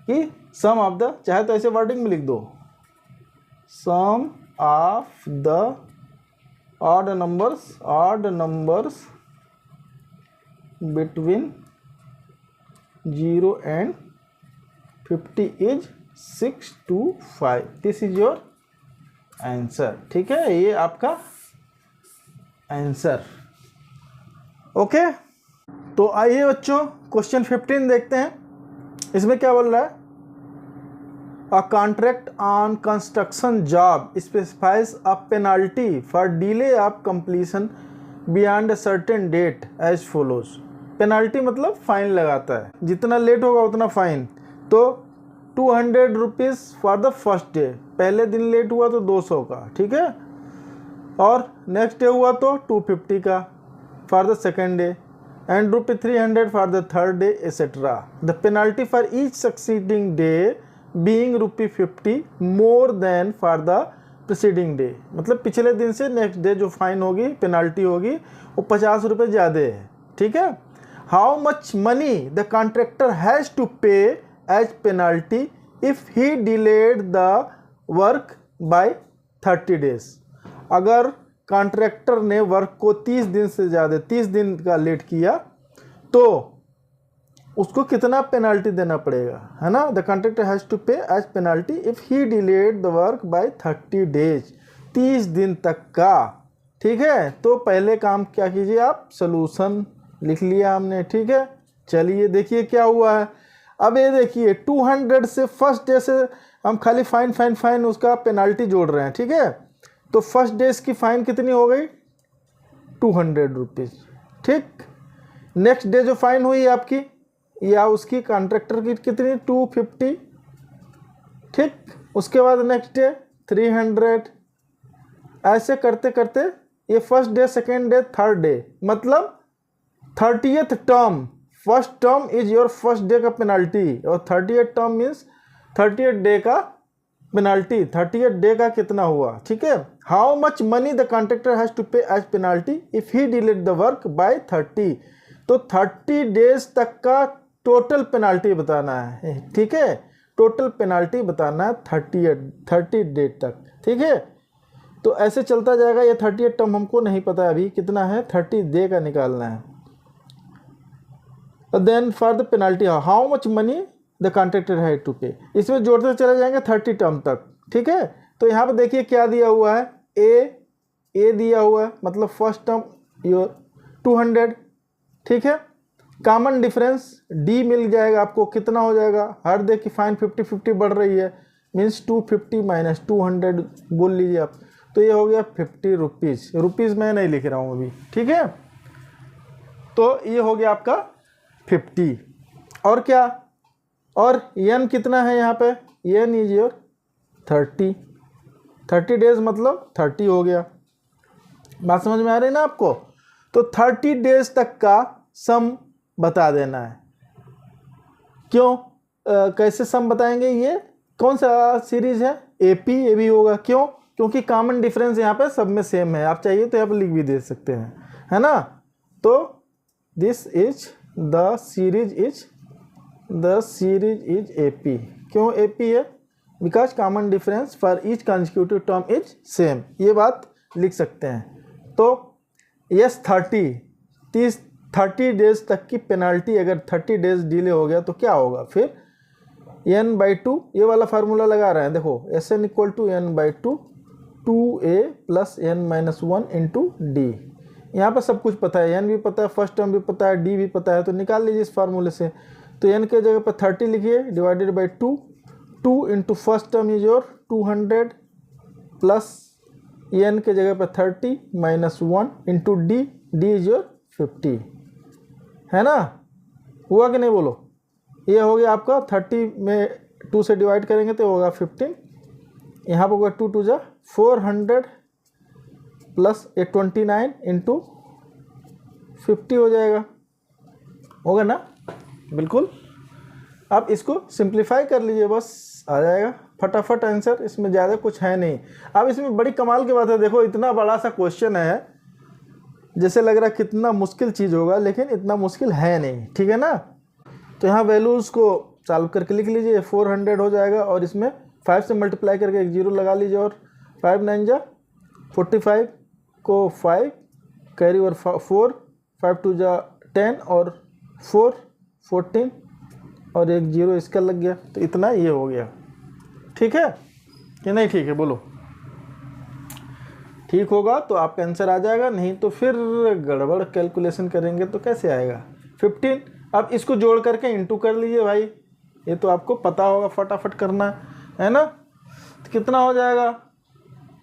कि सम ऑफ द, चाहे तो ऐसे वर्डिंग में लिख दो, sum of the odd numbers between 0 and 50 is 625, this is your answer, ठीक है। ये आपका आंसर, ओके। तो आइए बच्चों क्वेश्चन 15 देखते हैं। इसमें क्या बोल रहा है, a contract on construction job specifies a penalty for delay of completion beyond a certain date as follows. Penalty मतलब फाइन लगाता है, जितना लेट होगा उतना फाइन। तो 200 rupees for the first day, पहले दिन लेट हुआ तो 200 का, ठीक है। और नेक्स्ट डे हुआ तो 250 का for the second day, and ₹300 for the third day, etc. The penalty for each succeeding day being ₹50 more than for the preceding day. मतलब पिछले दिन से नेक्स्ट डे जो फाइन होगी, पेनाल्टी होगी, वो 50 रुपये ज़्यादा है, ठीक है। How much money the contractor has to pay as penalty if he delayed the work by 30 days. अगर कॉन्ट्रैक्टर ने वर्क को 30 दिन से ज़्यादा, 30 दिन का लेट किया, तो उसको कितना पेनाल्टी देना पड़ेगा, है ना। The contractor has to pay as penalty if he delayed the work by 30 days, 30 दिन तक का, ठीक है। तो पहले काम क्या कीजिए आप, सोल्यूशन लिख लिया हमने, ठीक है। चलिए देखिए क्या हुआ है। अब ये देखिए 200 से फर्स्ट डे से हम खाली फाइन उसका पेनाल्टी जोड़ रहे हैं, ठीक है। तो फर्स्ट डे की फ़ाइन कितनी हो गई, 200 रुपीज़, ठीक। नेक्स्ट डे जो फाइन हुई आपकी या उसकी कॉन्ट्रैक्टर की कितनी, 250, ठीक। उसके बाद नेक्स्ट डे 300, ऐसे करते करते ये first day, second day, third day, मतलब 30th term, first term is your first day का पेनाल्टी, और 30th term means 30th day का पेनाल्टी। 30th डे का कितना हुआ, ठीक है। How much money the contractor has to pay as penalty if he delayed the work by 30। तो 30 days तक का टोटल पेनाल्टी बताना है, ठीक है। टोटल पेनाल्टी बताना है 30 डे तक, ठीक है। तो ऐसे चलता जाएगा। ये 30th टर्म हमको नहीं पता अभी कितना है, 30 डे का निकालना है। Then for the penalty how much money the contractor है टू पे, इसमें जोड़ते चले जाएंगे 30 टर्म तक, ठीक है। तो यहाँ पे देखिए क्या दिया हुआ है, ए दिया हुआ है, मतलब फर्स्ट टर्म योर 200, ठीक है। कॉमन डिफरेंस डी मिल जाएगा आपको, कितना हो जाएगा, हर दे की फाइन 50-50 बढ़ रही है, मीन्स 250 माइनस 200 बोल लीजिए आप, तो ये हो गया 50 रुपीज़। रुपीज़ मैं नहीं लिख रहा हूँ अभी, ठीक है। तो ये हो गया आपका 50। और क्या, और एन कितना है यहाँ पे, एन इज योर 30 डेज, मतलब 30 हो गया। बात समझ में आ रही है ना आपको। तो 30 डेज तक का सम बता देना है। क्यों, कैसे सम बताएंगे, ये कौन सा सीरीज है, एपी ए भी होगा। क्यों, क्योंकि कॉमन डिफरेंस यहाँ पे सब में सेम है, आप चाहिए तो यहाँ पे लिख भी दे सकते हैं, है ना। तो this is the series is AP. क्यों एपी है, because common difference for each consecutive term is same, ये बात लिख सकते हैं। तो यस 30 डेज तक की पेनाल्टी, अगर 30 डेज डिले हो गया तो क्या होगा, फिर n/2, ये वाला फार्मूला लगा रहे हैं, देखो Sn equal to n/2 2a plus n-1 into d. यहाँ पर सब कुछ पता है, n भी पता है, फर्स्ट टर्म भी पता है, d भी पता है, तो निकाल लीजिए इस फार्मूले से। तो n के जगह पर 30 लिखिए divided by 2 into first term is your 200 plus n के जगह पर 30 minus 1 into D is your 50, है ना। हुआ कि नहीं बोलो, ये हो गया आपका 30 में 2 से डिवाइड करेंगे तो होगा 15, यहाँ पर होगा 2 2 जा 400 प्लस 29 इंटू 50 हो जाएगा, होगा ना, बिल्कुल। आप इसको सिंप्लीफाई कर लीजिए, बस आ जाएगा फटाफट आंसर, इसमें ज़्यादा कुछ है नहीं। अब इसमें बड़ी कमाल की बात है, देखो इतना बड़ा सा क्वेश्चन है, जैसे लग रहा है कितना मुश्किल चीज़ होगा, लेकिन इतना मुश्किल है नहीं, ठीक है ना। तो यहाँ वैल्यूज़ को सॉल्व करके लिख लीजिए, 400 हो जाएगा, और इसमें 5 से मल्टीप्लाई करके एक 0 लगा लीजिए, और 5 9 जा 45 को 5 कैरी और 4 5 2 जा 10 और 4 14 और एक 0 इसका लग गया, तो इतना ये हो गया। ठीक है कि नहीं, ठीक है बोलो। ठीक होगा तो आपका आंसर आ जाएगा, नहीं तो फिर गड़बड़ कैलकुलेशन करेंगे तो कैसे आएगा। 15, अब इसको जोड़ करके इंटू कर लीजिए भाई, ये तो आपको पता होगा, फटाफट करना है ना। तो कितना हो जाएगा,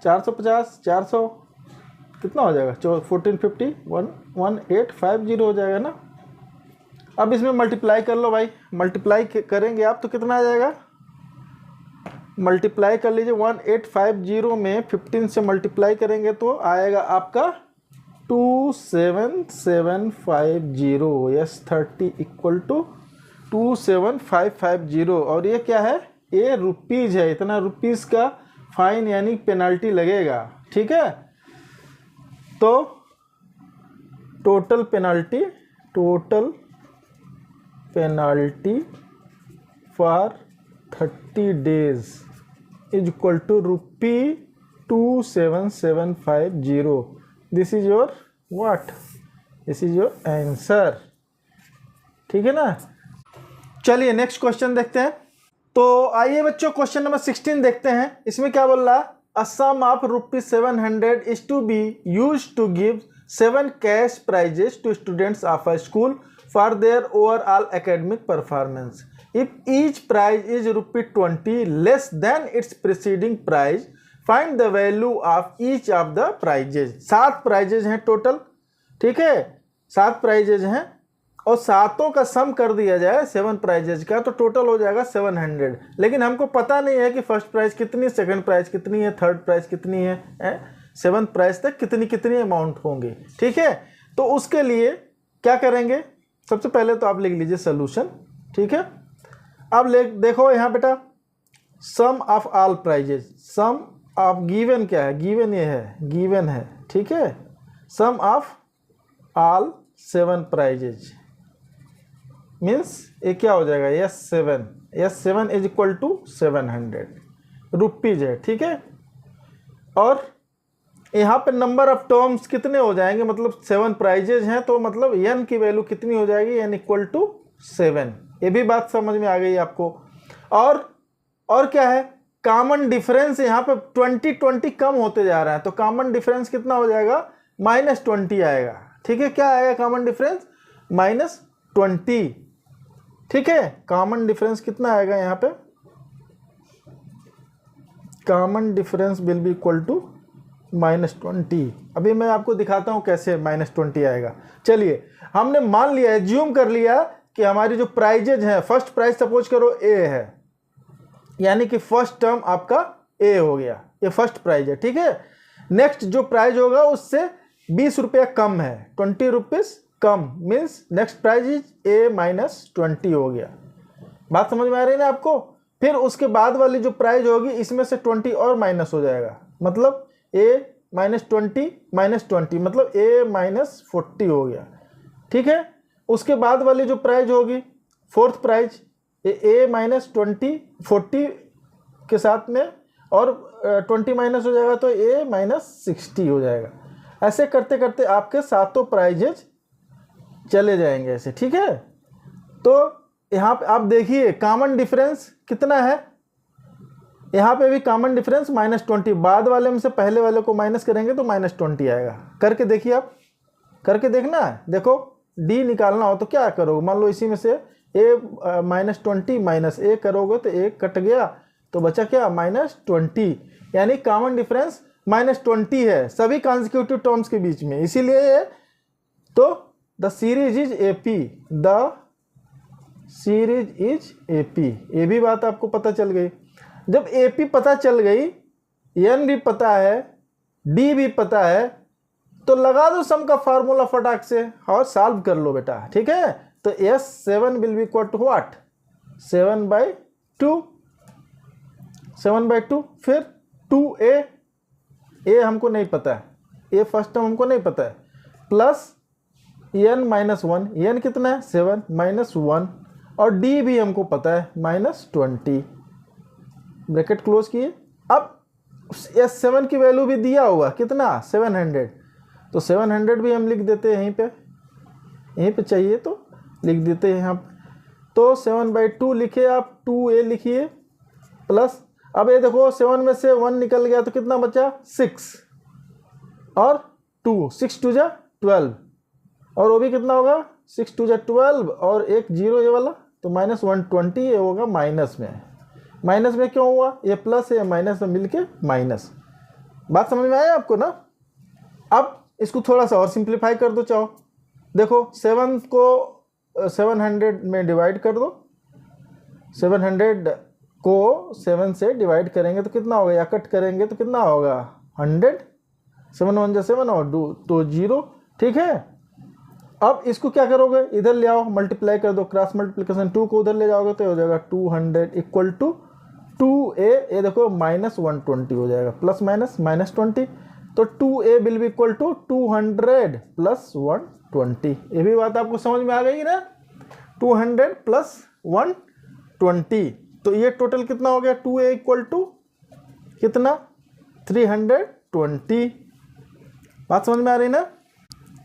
450 400 कितना हो जाएगा, 1450 1850 हो जाएगा ना। अब इसमें मल्टीप्लाई कर लो भाई, मल्टीप्लाई करेंगे आप तो कितना आ जाएगा, मल्टीप्लाई कर लीजिए। 1850 में 15 से मल्टीप्लाई करेंगे तो आएगा आपका 27750, यस 30 इक्वल टू 27550। और ये क्या है, ये रुपीज़ है, इतना रुपीज़ का फाइन यानी पेनल्टी लगेगा। ठीक है, तो total penalty for 30 days is equal to ₹27750। This is your what, this is your answer. ठीक है ना। चलिए नेक्स्ट क्वेश्चन देखते हैं। तो आइए बच्चों क्वेश्चन नंबर 16 देखते हैं। इसमें क्या बोल रहा है, a sum of ₹700 is to be used to give 7 cash prizes to students of a school for their overall academic performance. If each prize is ₹20 less than its preceding prize, find the value of each of the prizes। 7 prizes हैं total, ठीक है, 7 prizes हैं और सातों का सम कर दिया जाए 7 प्राइजेज का तो टोटल हो जाएगा 700। लेकिन हमको पता नहीं है कि फर्स्ट प्राइज कितनी, सेकंड प्राइज कितनी है, थर्ड प्राइज कितनी है, 7 प्राइज तक कितनी अमाउंट होंगे। ठीक है, तो उसके लिए क्या करेंगे, सबसे पहले तो आप लिख लीजिए सोल्यूशन। ठीक है, अब देखो यहाँ बेटा, sum of all prizes, sum of given क्या है, गिवन ये है, गिवन है। ठीक है, sum of all 7 prizes means ये क्या हो जाएगा, yes 7 is equal to 700 rupees है। ठीक है, और यहाँ पे नंबर ऑफ टर्म्स कितने हो जाएंगे, मतलब 7 प्राइजेज हैं तो मतलब n की वैल्यू कितनी हो जाएगी, n इक्वल टू 7। ये भी बात समझ में आ गई आपको। और क्या है, कॉमन डिफरेंस यहाँ पे 20 कम होते जा रहा है, तो कॉमन डिफरेंस कितना हो जाएगा, -20 आएगा। ठीक है, क्या आएगा कॉमन डिफरेंस, -20। ठीक है, कॉमन डिफरेंस कितना आएगा यहाँ पे, common difference will be equal to -20। अभी मैं आपको दिखाता हूँ कैसे -20 आएगा। चलिए, हमने मान लिया, एज्यूम कर लिया कि हमारी जो प्राइजेज हैं, फर्स्ट प्राइज सपोज करो ए है, यानी कि फर्स्ट टर्म आपका ए हो गया, ये फर्स्ट प्राइज है। ठीक है, नेक्स्ट जो प्राइज होगा उससे 20 रुपया कम है, 20 रुपीज कम, means next prize is a -20 हो गया। बात समझ में आ रही है ना आपको। फिर उसके बाद वाली जो प्राइज होगी इसमें से 20 और माइनस हो जाएगा, मतलब a -20 मतलब a -40 हो गया। ठीक है, उसके बाद वाली जो प्राइज होगी फोर्थ प्राइज, a -20 40 के साथ में और 20 माइनस हो जाएगा तो a -60 हो जाएगा। ऐसे करते करते आपके सातों प्राइजेज चले जाएंगे ऐसे। ठीक है, तो यहाँ पे आप देखिए कॉमन डिफरेंस कितना है, यहाँ पे भी कॉमन डिफरेंस -20, बाद वाले में से पहले वाले को माइनस करेंगे तो -20 आएगा। करके देखिए, आप करके देखना है। देखो d निकालना हो तो क्या करोगे, मान लो इसी में से a -20 माइनस a करोगे तो a कट गया तो बचा क्या, -20, यानी कॉमन डिफरेंस -20 है सभी कॉन्जिक्यूटिव टर्म्स के बीच में। इसीलिए तो the series is AP, the series is AP। ये भी बात आपको पता चल गई। जब AP पता चल गई, N भी पता है, D भी पता है, तो लगा दो सम का फार्मूला फटाक से और सॉल्व कर लो बेटा। ठीक है, तो S7 will be equal to what, 7/2, 7/2। फिर 2a हमको नहीं पता है, a फर्स्ट टर्म हमको नहीं पता है, प्लस n -1, n कितना है 7 -1, और d भी हमको पता है -20, ब्रैकेट क्लोज किए। अब S7 की वैल्यू भी दिया हुआ कितना, 700, तो 700 भी हम लिख देते हैं यहीं पे चाहिए तो लिख देते हैं यहाँ। तो 7/2 लिखे आप, 2a लिखिए, प्लस अब ये देखो 7 में से 1 निकल गया तो कितना बचा, 6 और 2, 6 2 जा 12, और वो भी कितना होगा, 6 2 जा 12 और एक 0 ये वाला, तो -120 ये होगा माइनस में। माइनस में क्यों हुआ, ये प्लस है माइनस में मिलके माइनस। बात समझ में आया आपको ना। अब इसको थोड़ा सा और सिंप्लीफाई कर दो चाहो। देखो 7 को 700 में डिवाइड कर दो, 700 को 7 से डिवाइड करेंगे तो कितना होगा, या कट करेंगे तो कितना होगा, 100, 7 1 जा 7 और 2 तो 0। ठीक है, अब इसको क्या करोगे, इधर ले आओ, मल्टीप्लाई कर दो, क्रॉस मल्टीप्लिकेशन, 2 को उधर ले जाओगे तो हो जाएगा 200 इक्वल टू 2a, ये देखो -120 हो जाएगा, प्लस माइनस -20, तो 2a will be equal to 200 plus 120। ये भी बात आपको समझ में आ गई ना, 200 प्लस 120, तो ये टोटल कितना हो गया, 2a इक्वल टू कितना, 320। बात समझ में आ रही ना।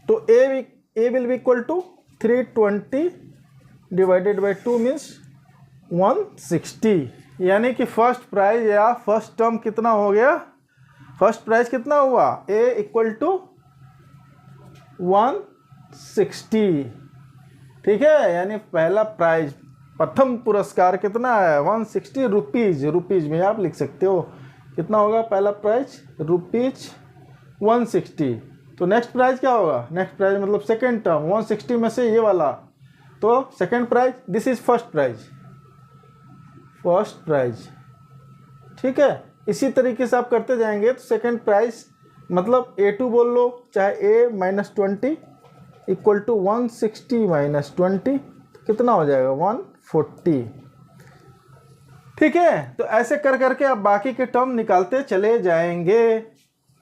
तो a will be equal to 320 divided by 2 means 160, यानी कि फर्स्ट प्राइज या फर्स्ट टर्म कितना हो गया, फर्स्ट प्राइज कितना हुआ, a इक्वल टू 160। ठीक है, यानी पहला प्राइज, प्रथम पुरस्कार कितना है, 160 रुपीज़, रुपीज़ में आप लिख सकते हो कितना होगा पहला प्राइज, रुपीज़ 160। तो नेक्स्ट प्राइज क्या होगा, नेक्स्ट प्राइज मतलब सेकेंड टर्म, 160 में से ये वाला, तो second prize, this is first prize, first prize. ठीक है, इसी तरीके से आप करते जाएंगे तो सेकेंड प्राइज मतलब A2 बोल लो, चाहे A -20 इक्वल टू 160 -20, कितना हो जाएगा 140। ठीक है, तो ऐसे कर करके आप बाकी के टर्म निकालते चले जाएंगे।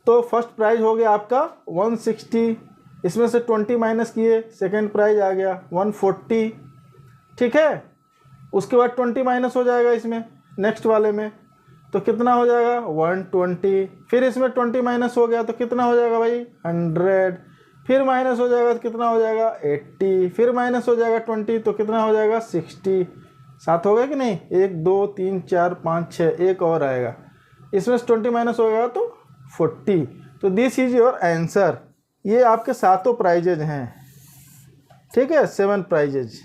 तो फर्स्ट प्राइज हो गया आपका 160, इसमें से 20 माइनस किए, सेकेंड प्राइज आ गया 140। ठीक है, उसके बाद 20 माइनस हो जाएगा इसमें नेक्स्ट वाले में, तो कितना हो जाएगा 120, फिर इसमें 20 माइनस हो गया तो कितना हो जाएगा भाई 100, फिर माइनस हो जाएगा तो कितना हो जाएगा 80, फिर माइनस हो जाएगा 20 तो कितना हो जाएगा 60, 7 हो गया कि नहीं, 1 2 3 4 5 6, एक और आएगा, इसमें से 20 माइनस हो गया तो 40। तो दिस इज योर आंसर। ये आपके 7 प्राइजेज हैं, ठीक है, 7 प्राइजेज।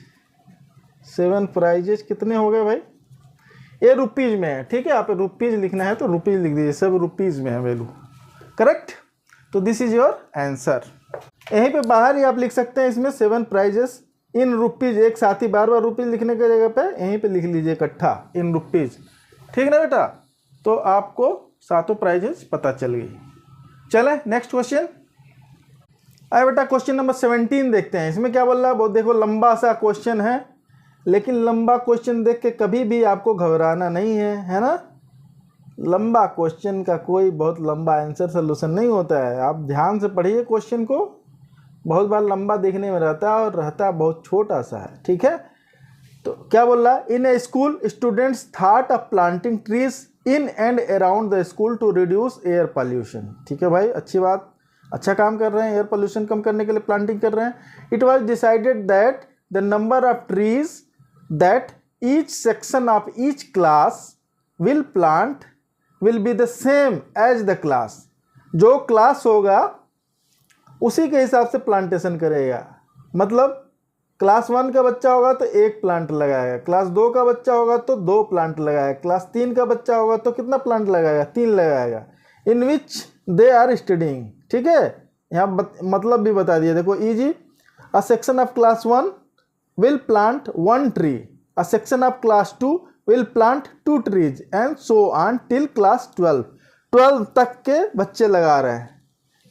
7 प्राइजेज कितने हो गए भाई, ये रुपीज़ में है, ठीक है, आप रुपीज़ लिखना है तो रुपीज़ लिख दीजिए, सब रुपीज़ में है वैल्यू, करेक्ट। तो दिस इज योर आंसर। यहीं पे बाहर ही आप लिख सकते हैं, इसमें 7 प्राइजेस इन रुपीज़, एक साथ ही बार बार रुपीज़ लिखने की जगह पे यहीं पे लिख लीजिए इकट्ठा इन रुपीज़, ठीक ना बेटा। तो आपको 7 प्राइजेस पता चल गई। चले नेक्स्ट क्वेश्चन। आए बेटा क्वेश्चन नंबर 17 देखते हैं, इसमें क्या बोल रहा है, बहुत देखो लंबा सा क्वेश्चन है, लेकिन लंबा क्वेश्चन देख के कभी भी आपको घबराना नहीं है ना। लंबा क्वेश्चन का कोई बहुत लंबा आंसर सोल्यूशन नहीं होता है, आप ध्यान से पढ़िए क्वेश्चन को, बहुत बार लंबा देखने में रहता है और रहता बहुत छोटा सा है, ठीक है। तो क्या बोल रहा है, in a school students thought of planting trees in and around the school to reduce air pollution, ठीक है भाई, अच्छी बात, अच्छा काम कर रहे हैं, एयर पॉल्यूशन कम करने के लिए प्लांटिंग कर रहे हैं। It was decided that the number of trees that each section of each class will plant will be the same as the class, जो क्लास होगा उसी के हिसाब से प्लांटेशन करेगा। मतलब क्लास 1 का बच्चा होगा तो 1 प्लांट लगाएगा, क्लास 2 का बच्चा होगा तो 2 प्लांट लगाएगा, क्लास 3 का बच्चा होगा तो कितना प्लांट लगाएगा, 3 लगाएगा, इन विच दे आर स्टडिंग, ठीक है। यहाँ मतलब भी बता दिया, देखो easy, a section of class 1 will plant 1 tree, a section of class 2 will plant 2 trees and so on till class 12 तक के बच्चे लगा रहे हैं,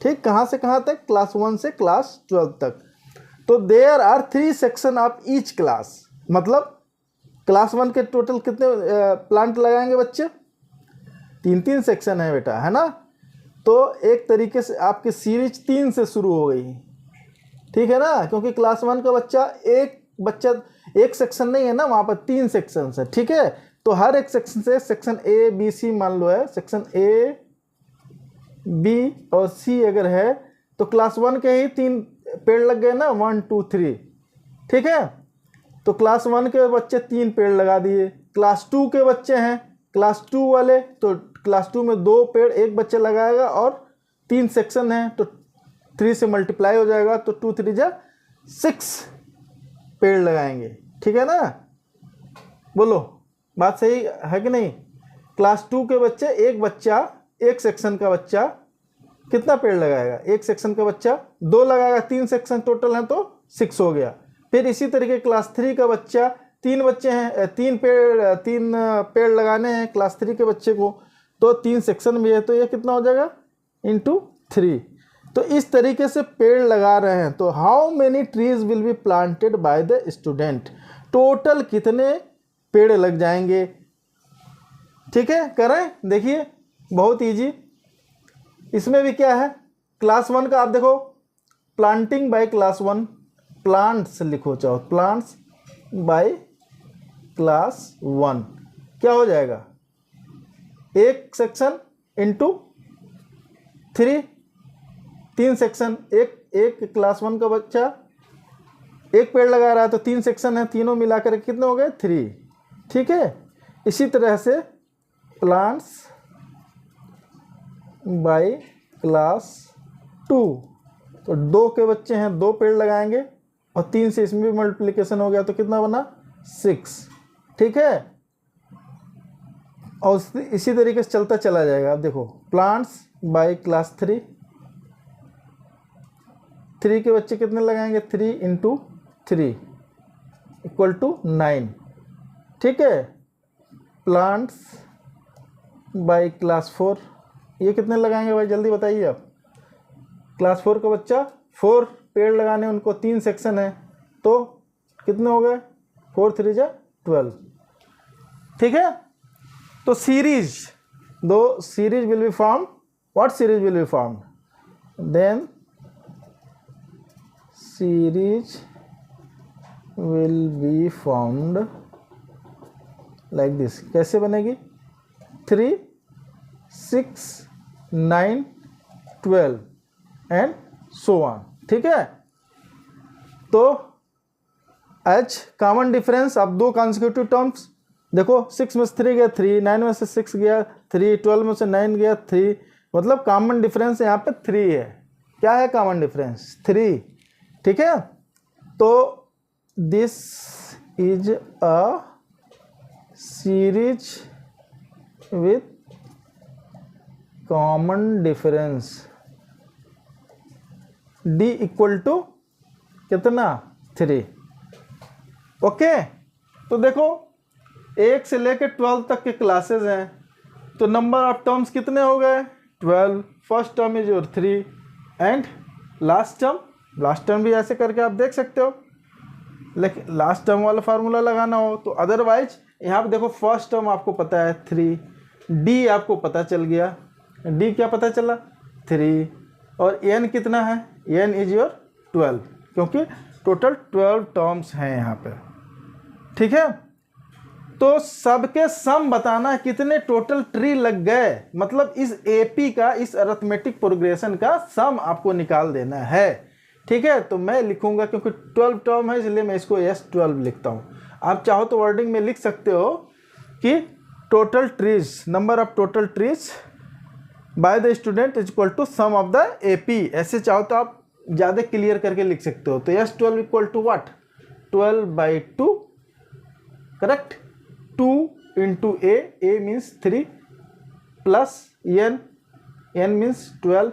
ठीक, कहाँ से कहाँ तक, क्लास 1 से क्लास 12 तक। तो there are 3 section of each class, मतलब क्लास 1 के टोटल कितने प्लांट लगाएंगे बच्चे, 3 सेक्शन है बेटा, है ना। तो एक तरीके से आपकी सीरीज 3 से शुरू हो गई, ठीक है ना, क्योंकि क्लास 1 का बच्चा एक सेक्शन नहीं है ना, वहाँ पर 3 सेक्शन है, ठीक है। तो हर एक सेक्शन से सेक्शन ए बी सी मान लो है, सेक्शन ए बी और सी अगर है तो क्लास 1 के ही 3 पेड़ लग गए ना, 1 2 3, ठीक है। तो क्लास 1 के बच्चे 3 पेड़ लगा दिए, क्लास 2 के बच्चे हैं, क्लास 2 वाले तो क्लास 2 में 2 पेड़ एक बच्चे लगाएगा, और 3 सेक्शन है तो 3 से मल्टीप्लाई हो जाएगा, तो 2 3 जा 6 पेड़ लगाएंगे, ठीक है ना। बोलो बात सही है कि नहीं। क्लास 2 के बच्चे, एक सेक्शन का बच्चा कितना पेड़ लगाएगा, एक सेक्शन का बच्चा 2 लगाएगा, 3 सेक्शन टोटल है तो 6 हो गया। फिर इसी तरीके क्लास 3 का बच्चा, 3 बच्चे हैं, 3 पेड़ लगाने हैं क्लास 3 के बच्चे को, तो 3 सेक्शन भी है तो ये कितना हो जाएगा, इंटू 3। तो इस तरीके से पेड़ लगा रहे हैं। तो how many trees will be planted by the student, total कितने पेड़ लग जाएंगे, ठीक है। करें, देखिए बहुत इजी, इसमें भी क्या है, क्लास 1 का आप देखो, प्लांटिंग बाय क्लास 1, प्लांट्स लिखो चाहो, प्लांट्स बाय क्लास 1 क्या हो जाएगा, एक सेक्शन इंटू 3 सेक्शन, एक क्लास 1 का बच्चा एक पेड़ लगा रहा है तो 3 सेक्शन है, तीनों मिलाकर कितने हो गए, 3, ठीक है। इसी तरह से प्लांट्स बाय क्लास 2, तो 2 के बच्चे हैं 2 पेड़ लगाएंगे, और 3 से इसमें भी मल्टीप्लिकेशन हो गया तो कितना बना, 6, ठीक है। और इसी तरीके से चलता चला जाएगा। अब देखो प्लांट्स बाय क्लास 3 के बच्चे कितने लगाएंगे, 3 इंटू 3 इक्वल टू 9, ठीक है। प्लांट्स बाय क्लास 4 ये कितने लगाएंगे भाई, जल्दी बताइए आप। क्लास 4 का बच्चा 4 पेड़ लगाने, उनको 3 सेक्शन है तो कितने हो गए, 4 3 जा 12, ठीक है। तो सीरीज, दो series will be form, what series will be form, then series will be formed like this, कैसे बनेगी, 3 6 9 12 एंड सो ऑन, ठीक है। तो एच कॉमन डिफरेंस अब दो कॉन्जिक्यूटिव टर्म्स, देखो 6 में से 3 गया 3, 9 में से 6 गया 3, 12 में से 9 गया 3, मतलब कॉमन डिफरेंस यहाँ पे 3 है। क्या है कॉमन डिफरेंस? 3। ठीक है, तो this is a series with common difference D equal to कितना? 3। ओके, तो देखो 1 से लेकर 12 तक के क्लासेस हैं, तो नंबर ऑफ टर्म्स कितने हो गए? 12। First term is your 3 and last term भी ऐसे करके आप देख सकते हो, लेकिन लास्ट टर्म वाला फार्मूला लगाना हो तो अदरवाइज यहाँ पे देखो फर्स्ट टर्म आपको पता है 3, डी आपको पता चल गया, डी क्या पता चला? 3, और एन कितना है? एन इज योर 12, क्योंकि टोटल 12 टर्म्स हैं यहाँ पे। ठीक है, तो सबके सम बताना है कितने टोटल ट्री लग गए, मतलब इस एपी का, इस अरिथमेटिक प्रोग्रेशन का सम आपको निकाल देना है। ठीक है, तो मैं लिखूंगा क्योंकि 12 टर्म है इसलिए मैं इसको S12 लिखता हूँ। आप चाहो तो वर्डिंग में लिख सकते हो कि total trees, number of total trees by the student is equal to sum of the AP, ऐसे चाहो तो आप ज़्यादा क्लियर करके लिख सकते हो। तो S12 equal to what? 12/2, correct. 2 into a means 3 plus n means 12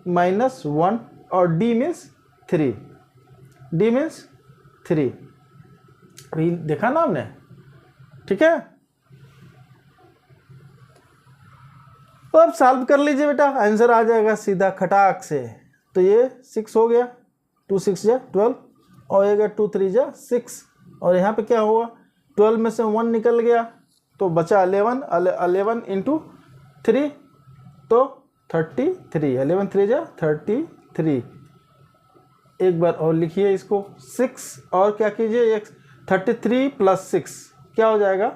minus 1 और डी मीन्स 3, अभी देखा ना हमने। ठीक है, तो अब सॉल्व कर लीजिए बेटा, आंसर आ जाएगा सीधा खटाक से। तो ये 6 हो गया, 2 6 जा 12 और ये गया 2 3 जा 6, और यहाँ पे क्या हुआ? 12 में से 1 निकल गया तो बचा 11 इंटू 3 तो 33, 11 3 जा 33। एक बार और लिखिए इसको, 6 और क्या कीजिए, 33 प्लस 6 क्या हो जाएगा?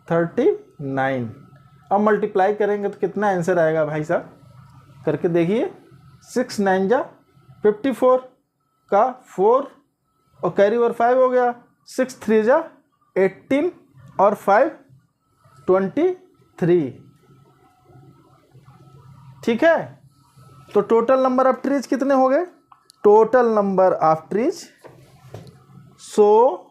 39। अब मल्टीप्लाई करेंगे तो कितना आंसर आएगा भाई साहब? करके देखिए, 6 9 जा 54 का 4 और कैरी ओवर 5 हो गया, 6 3 जा 18 और 5 23। ठीक है, तो टोटल नंबर ऑफ ट्रीज कितने हो गए? Total number of trees, so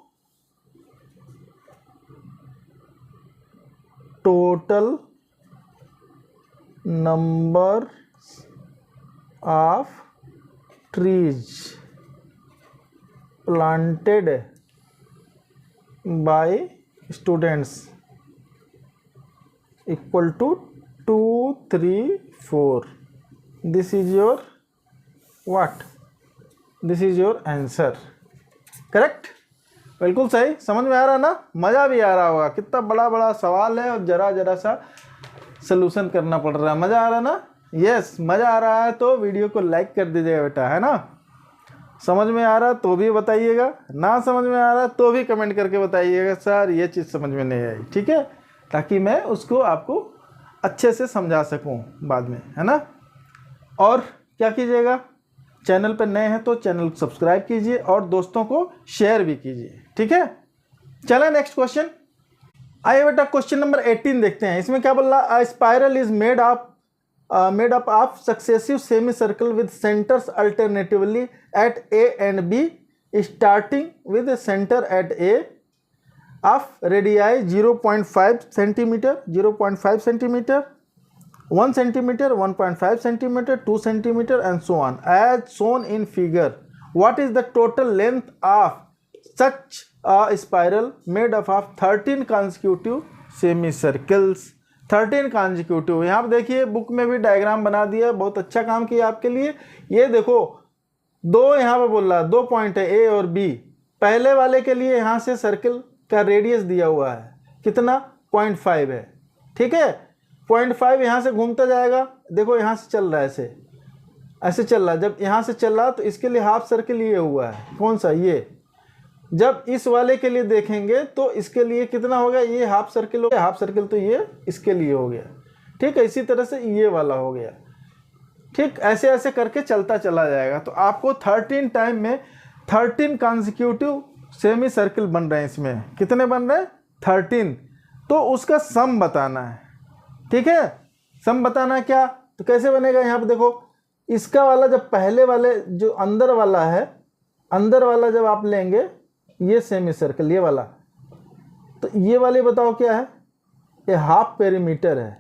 total number of trees planted by students equal to 2 3 4। This is your what? This is your answer, correct. बिल्कुल सही, समझ में आ रहा ना? मज़ा भी आ रहा होगा, कितना बड़ा बड़ा सवाल है और जरा सा सलूशन करना पड़ रहा है। मज़ा आ रहा ना? यस, मज़ा आ रहा है तो वीडियो को लाइक कर दीजिएगा बेटा, है ना? समझ में आ रहा तो भी बताइएगा, ना समझ में आ रहा तो भी कमेंट करके बताइएगा सर ये चीज़ समझ में नहीं आई। ठीक है, ताकि मैं उसको आपको अच्छे से समझा सकूं बाद में, है ना? और क्या कीजिएगा, चैनल पर नए हैं तो चैनल को सब्सक्राइब कीजिए और दोस्तों को शेयर भी कीजिए। ठीक है, चलें नेक्स्ट क्वेश्चन। आइए बेटा क्वेश्चन नंबर 18 देखते हैं। इसमें क्या बोल रहा है? Spiral is made up of successive semi circle with centers alternatively at A and B, starting with center at A of radii 0.5 centimeter, 0.5 centimeter, 1 centimeter, 1.5 centimeter, 2 centimeter and so on as shown in figure. What is the total length of such a spiral made up of 13 consecutive semicircles? 13 consecutive, यहाँ पर देखिए book में भी diagram बना दिया, बहुत अच्छा काम किया आपके लिए। ये देखो दो यहाँ पे बोल रहा है, 2 पॉइंट है ए और बी। पहले वाले के लिए यहाँ से सर्कल का रेडियस दिया हुआ है कितना? 0.5 है। ठीक है, 0.5 यहाँ से घूमता जाएगा, देखो यहाँ से चल रहा है, ऐसे चल रहा है। जब यहाँ से चल रहा तो इसके लिए हाफ सर्कल ये हुआ है, कौन सा? ये। जब इस वाले के लिए देखेंगे तो इसके लिए कितना हो गया? ये हाफ सर्कल हो गया, हाफ सर्कल तो ये इसके लिए हो गया। ठीक है, इसी तरह से ये वाला हो गया। ठीक, ऐसे ऐसे करके चलता चला जाएगा। तो आपको 13 टाइम में 13 कॉन्जिक्यूटिव सेमी सर्किल बन रहे हैं इसमें, कितने बन रहे हैं 13, तो उसका सम बताना है। ठीक है, सम बताना है क्या, तो कैसे बनेगा, यहाँ पे देखो इसका वाला जब पहले वाले जो अंदर वाला है, अंदर वाला जब आप लेंगे ये सेमी सर्कल ये वाला, तो ये वाले बताओ क्या है, ये हाफ पेरीमीटर है।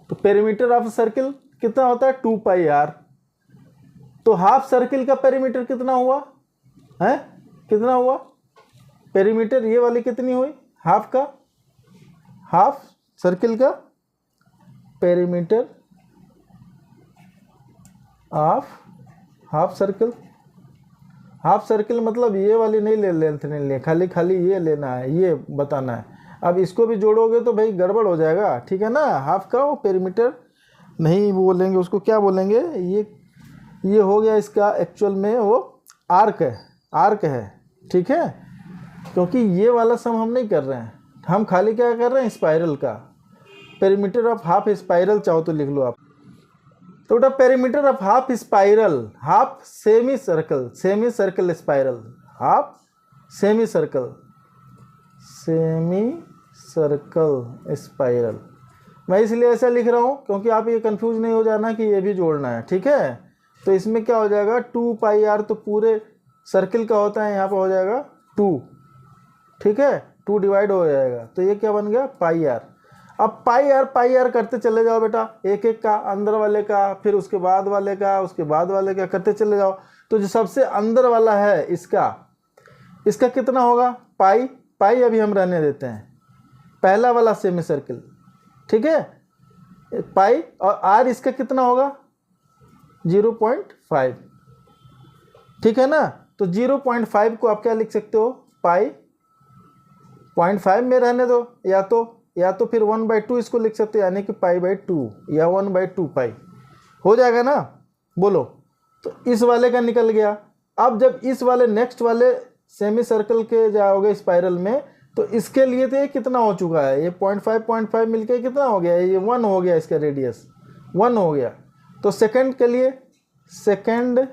तो पेरीमीटर ऑफ सर्किल कितना होता है 2 पाई r, तो हाफ सर्किल का पेरीमीटर कितना हुआ है, कितना हुआ पेरीमीटर, ये वाली कितनी हुई हाफ का, हाफ सर्किल का perimeter of half circle, half circle मतलब ये वाली नहीं ले, लेंथ नहीं ले, खाली खाली ये लेना है, ये बताना है। अब इसको भी जोड़ोगे तो भाई गड़बड़ हो जाएगा, ठीक है ना। हाफ का वो पेरीमीटर नहीं बोलेंगे, उसको क्या बोलेंगे, ये हो गया इसका एक्चुअल में वो आर्क है, आर्क है, ठीक है। क्योंकि ये वाला सम हम नहीं कर रहे हैं, हम खाली क्या कर रहे हैं स्पाइरल का, पेरीमीटर ऑफ हाफ स्पाइरल चाहो तो लिख लो आप। तो बेटा perimeter of half spiral, half semi circle, semi circle spiral, half semi circle, semi circle spiral. मैं इसलिए ऐसा लिख रहा हूँ क्योंकि आप ये कंफ्यूज नहीं हो जाना कि ये भी जोड़ना है, ठीक है। तो इसमें क्या हो जाएगा 2 पाई r, तो पूरे सर्किल का होता है, यहाँ पे हो जाएगा 2, ठीक है, 2 डिवाइड हो जाएगा, तो ये क्या बन गया पाई r। अब पाई आर करते चले जाओ बेटा, एक एक का, अंदर वाले का, फिर उसके बाद वाले का, उसके बाद वाले का करते चले जाओ। तो जो सबसे अंदर वाला है इसका कितना होगा पाई, पाई अभी हम रहने देते हैं, पहला वाला सेमी सर्किल, ठीक है, पाई, और आर इसका कितना होगा 0.5, ठीक है ना। तो 0.5 को आप क्या लिख सकते हो, पाई 0.5 में रहने दो, या तो फिर 1/2 इसको लिख सकते हो, यानी कि पाई/2 या 1/2 पाई हो जाएगा ना, बोलो। तो इस वाले का निकल गया। अब जब इस वाले नेक्स्ट वाले सेमी सर्कल के जाओगे स्पाइरल में, तो इसके लिए तो ये कितना हो चुका है, ये 0.5 मिलके कितना हो गया, ये 1 हो गया, इसका रेडियस 1 हो गया। तो सेकंड के लिए, सेकंड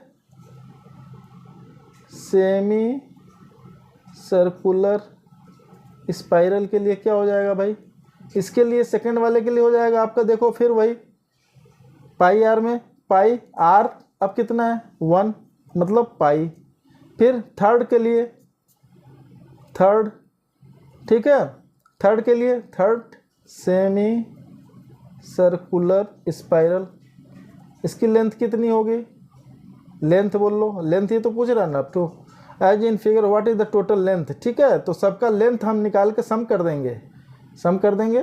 सेमी सर्कुलर स्पाइरल के लिए क्या हो जाएगा भाई, इसके लिए सेकंड वाले के लिए हो जाएगा आपका, देखो फिर वही पाई आर में, पाई आर अब कितना है 1, मतलब पाई। फिर थर्ड के लिए, थर्ड, ठीक है, थर्ड के लिए, थर्ड सेमी सर्कुलर स्पाइरल, इसकी लेंथ कितनी होगी, लेंथ बोल लो, लेंथ ये तो पूछ रहा ना, तो as in figure what is the total length, ठीक है। तो सबका लेंथ हम निकाल के सम कर देंगे, सम कर देंगे,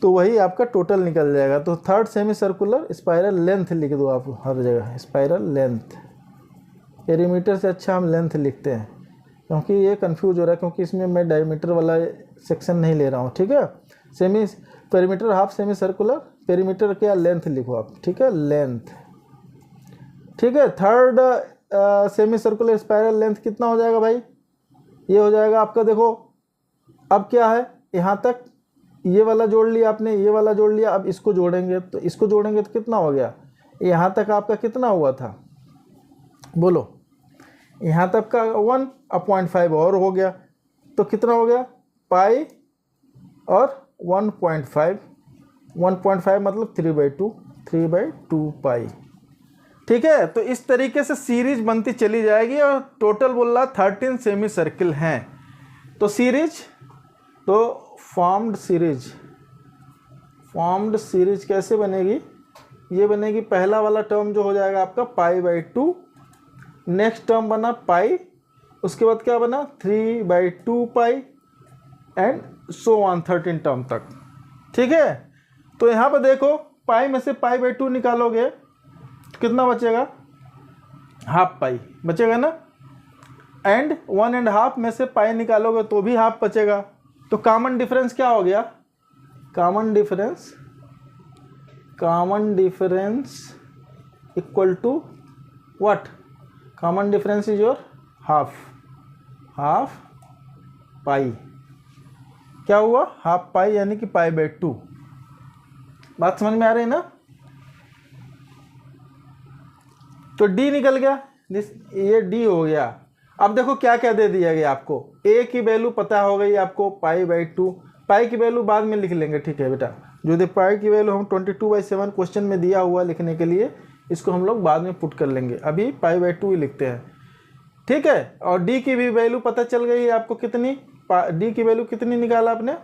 तो वही आपका टोटल निकल जाएगा। तो third semi circular spiral length लिख दो आप हर जगह, स्पाइरल लेंथ, पेरीमीटर से अच्छा हम लेंथ लिखते हैं, क्योंकि ये कंफ्यूज हो रहा है, क्योंकि इसमें मैं डायमीटर वाला सेक्शन नहीं ले रहा हूँ, ठीक है। Semi perimeter half semi circular, perimeter क्या लेंथ लिखो आप, ठीक है, लेंथ, ठीक है। Third semi circular spiral length कितना हो जाएगा भाई, ये हो जाएगा आपका, देखो अब क्या है, यहाँ तक ये वाला जोड़ लिया आपने, ये वाला जोड़ लिया, अब इसको जोड़ेंगे, तो इसको जोड़ेंगे तो कितना हो गया, यहाँ तक आपका कितना हुआ था, बोलो, यहाँ तक का 1 अब 0.5 और हो गया, तो कितना हो गया पाई और 1.5, 1.5 मतलब 3/2 पाई, ठीक है। तो इस तरीके से सीरीज बनती चली जाएगी, और टोटल बोल रहा 13 सेमी सर्किल हैं। तो सीरीज, तो फॉर्म्ड सीरीज कैसे बनेगी, ये बनेगी, पहला वाला टर्म जो हो जाएगा आपका पाई/2, नेक्स्ट टर्म बना पाई, उसके बाद क्या बना 3/2 पाई, एंड सो ऑन 13 टर्म तक, ठीक है। तो यहाँ पर देखो पाई में से पाई/2 निकालोगे तो कितना बचेगा, हाफ पाई बचेगा ना, एंड 1.5 में से पाई निकालोगे तो भी हाफ बचेगा। तो कॉमन डिफरेंस क्या हो गया, common difference equal to what, common difference is your half pi, क्या हुआ हाफ पाई, यानी कि पाई/2। बात समझ में आ रही है ना। तो डी निकल गया, ये डी हो गया। अब देखो क्या क्या दे दिया गया आपको, a की वैल्यू पता हो गई आपको π/2, पाई की वैल्यू बाद में लिख लेंगे, ठीक है बेटा। जो दे पाई की वैल्यू हम 22/7 क्वेश्चन में दिया हुआ लिखने के लिए, इसको हम लोग बाद में पुट कर लेंगे, अभी π/2 ही लिखते हैं, ठीक है। और d की भी वैल्यू पता चल गई है आपको कितनी, d की वैल्यू कितनी निकाला आपने,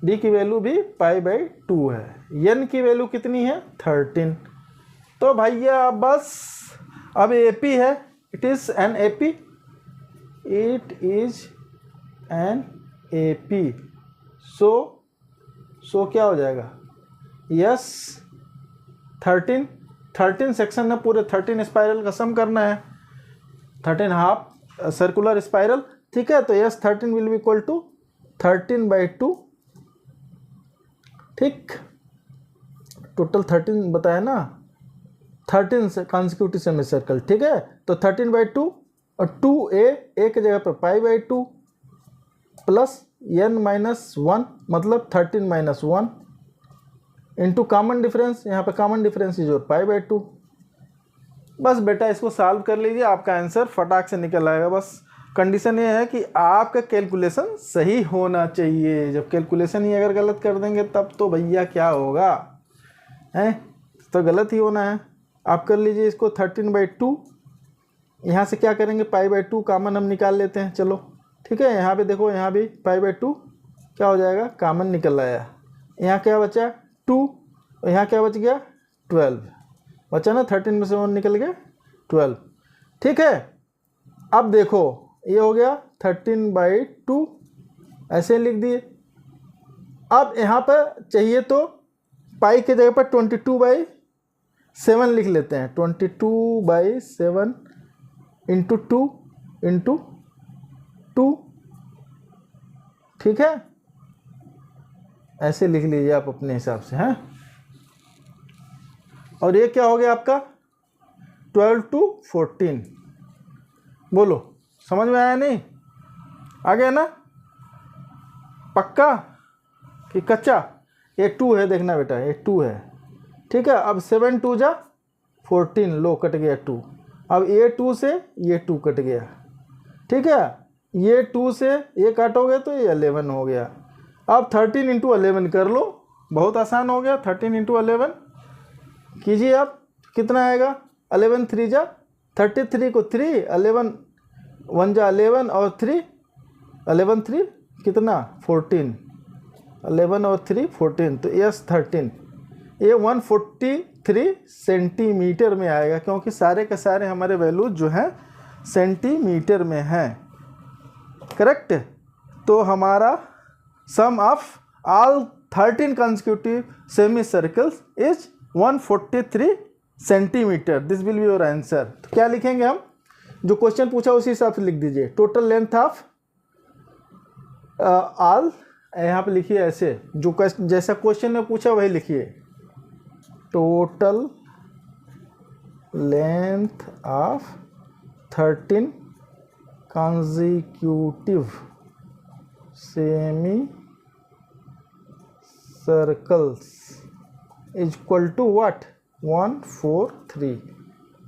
d की वैल्यू भी π/2 है। n की वैल्यू कितनी है 13। तो भैया बस अब AP है, it is an AP, it is N AP। सो क्या हो जाएगा, यस 13 सेक्शन है, पूरे 13 स्पाइरल का सम करना है, 13 हाफ सर्कुलर स्पाइरल, ठीक है। तो yes 13 will be equal to 13/2, ठीक। टोटल 13 बताया ना, 13 कॉन्सिक्यूटिव सेमी सर्कल, ठीक है। तो 13/2 और 2a की जगह पर π/2 प्लस n-1 मतलब 13-1 इंटू कॉमन डिफरेंस, यहाँ पे कॉमन डिफरेंस इज और π/2। बस बेटा इसको सॉल्व कर लीजिए, आपका आंसर फटाक से निकल आएगा। बस कंडीशन ये है कि आपका कैलकुलेशन सही होना चाहिए, जब कैलकुलेशन ही अगर गलत कर देंगे तब तो भैया क्या होगा, हैं तो गलत ही होना है। आप कर लीजिए इसको 13/2, यहाँ से क्या करेंगे π/2 कॉमन हम निकाल लेते हैं, चलो ठीक है। यहाँ पे देखो, यहाँ भी π/2 क्या हो जाएगा, कॉमन निकल आया, यहाँ क्या बचा 2, और यहाँ क्या बच गया 12 बचा ना, 13 में से 1 निकल गया 12, ठीक है। अब देखो ये हो गया 13/2, ऐसे लिख दिए। अब यहाँ पर चाहिए तो पाई के जगह पर 22/7 लिख लेते हैं, 22/7 इंटू 2 इंटू 2, ठीक है। ऐसे लिख लीजिए आप अपने हिसाब से, हैं। और ये क्या हो गया आपका 12 to 14, बोलो समझ में आया नहीं, आ गया ना, पक्का कि कच्चा। ये 2 है, देखना बेटा ये 2 है, ठीक है। अब 7 2 जा 14, लो कट गया 2। अब ये 2 से ये 2 कट गया, ठीक है। ये 2 से ये काटोगे तो ये 11 हो गया। अब 13 इंटू 11 कर लो, बहुत आसान हो गया। 13 इंटू 11 कीजिए आप, कितना आएगा, 11 3 जा 33 को 3, 11 1 जा 11 और 3, 11 3 कितना 14, 11 और 3 14, तो यस 13। ये 143 सेंटीमीटर में आएगा, क्योंकि सारे के सारे हमारे वैल्यू जो हैं सेंटीमीटर में हैं, करेक्ट। तो हमारा sum of all 13 consecutive semi circles is 143 centimetre, this will be your answer. तो क्या लिखेंगे हम, जो क्वेश्चन पूछा उसी हिसाब से लिख दीजिए। टोटल लेंथ ऑफ ऑल, यहाँ पे लिखिए ऐसे, जो जैसा क्वेश्चन में पूछा वही लिखिए, total length of 13 consecutive semi circles is equal to what 143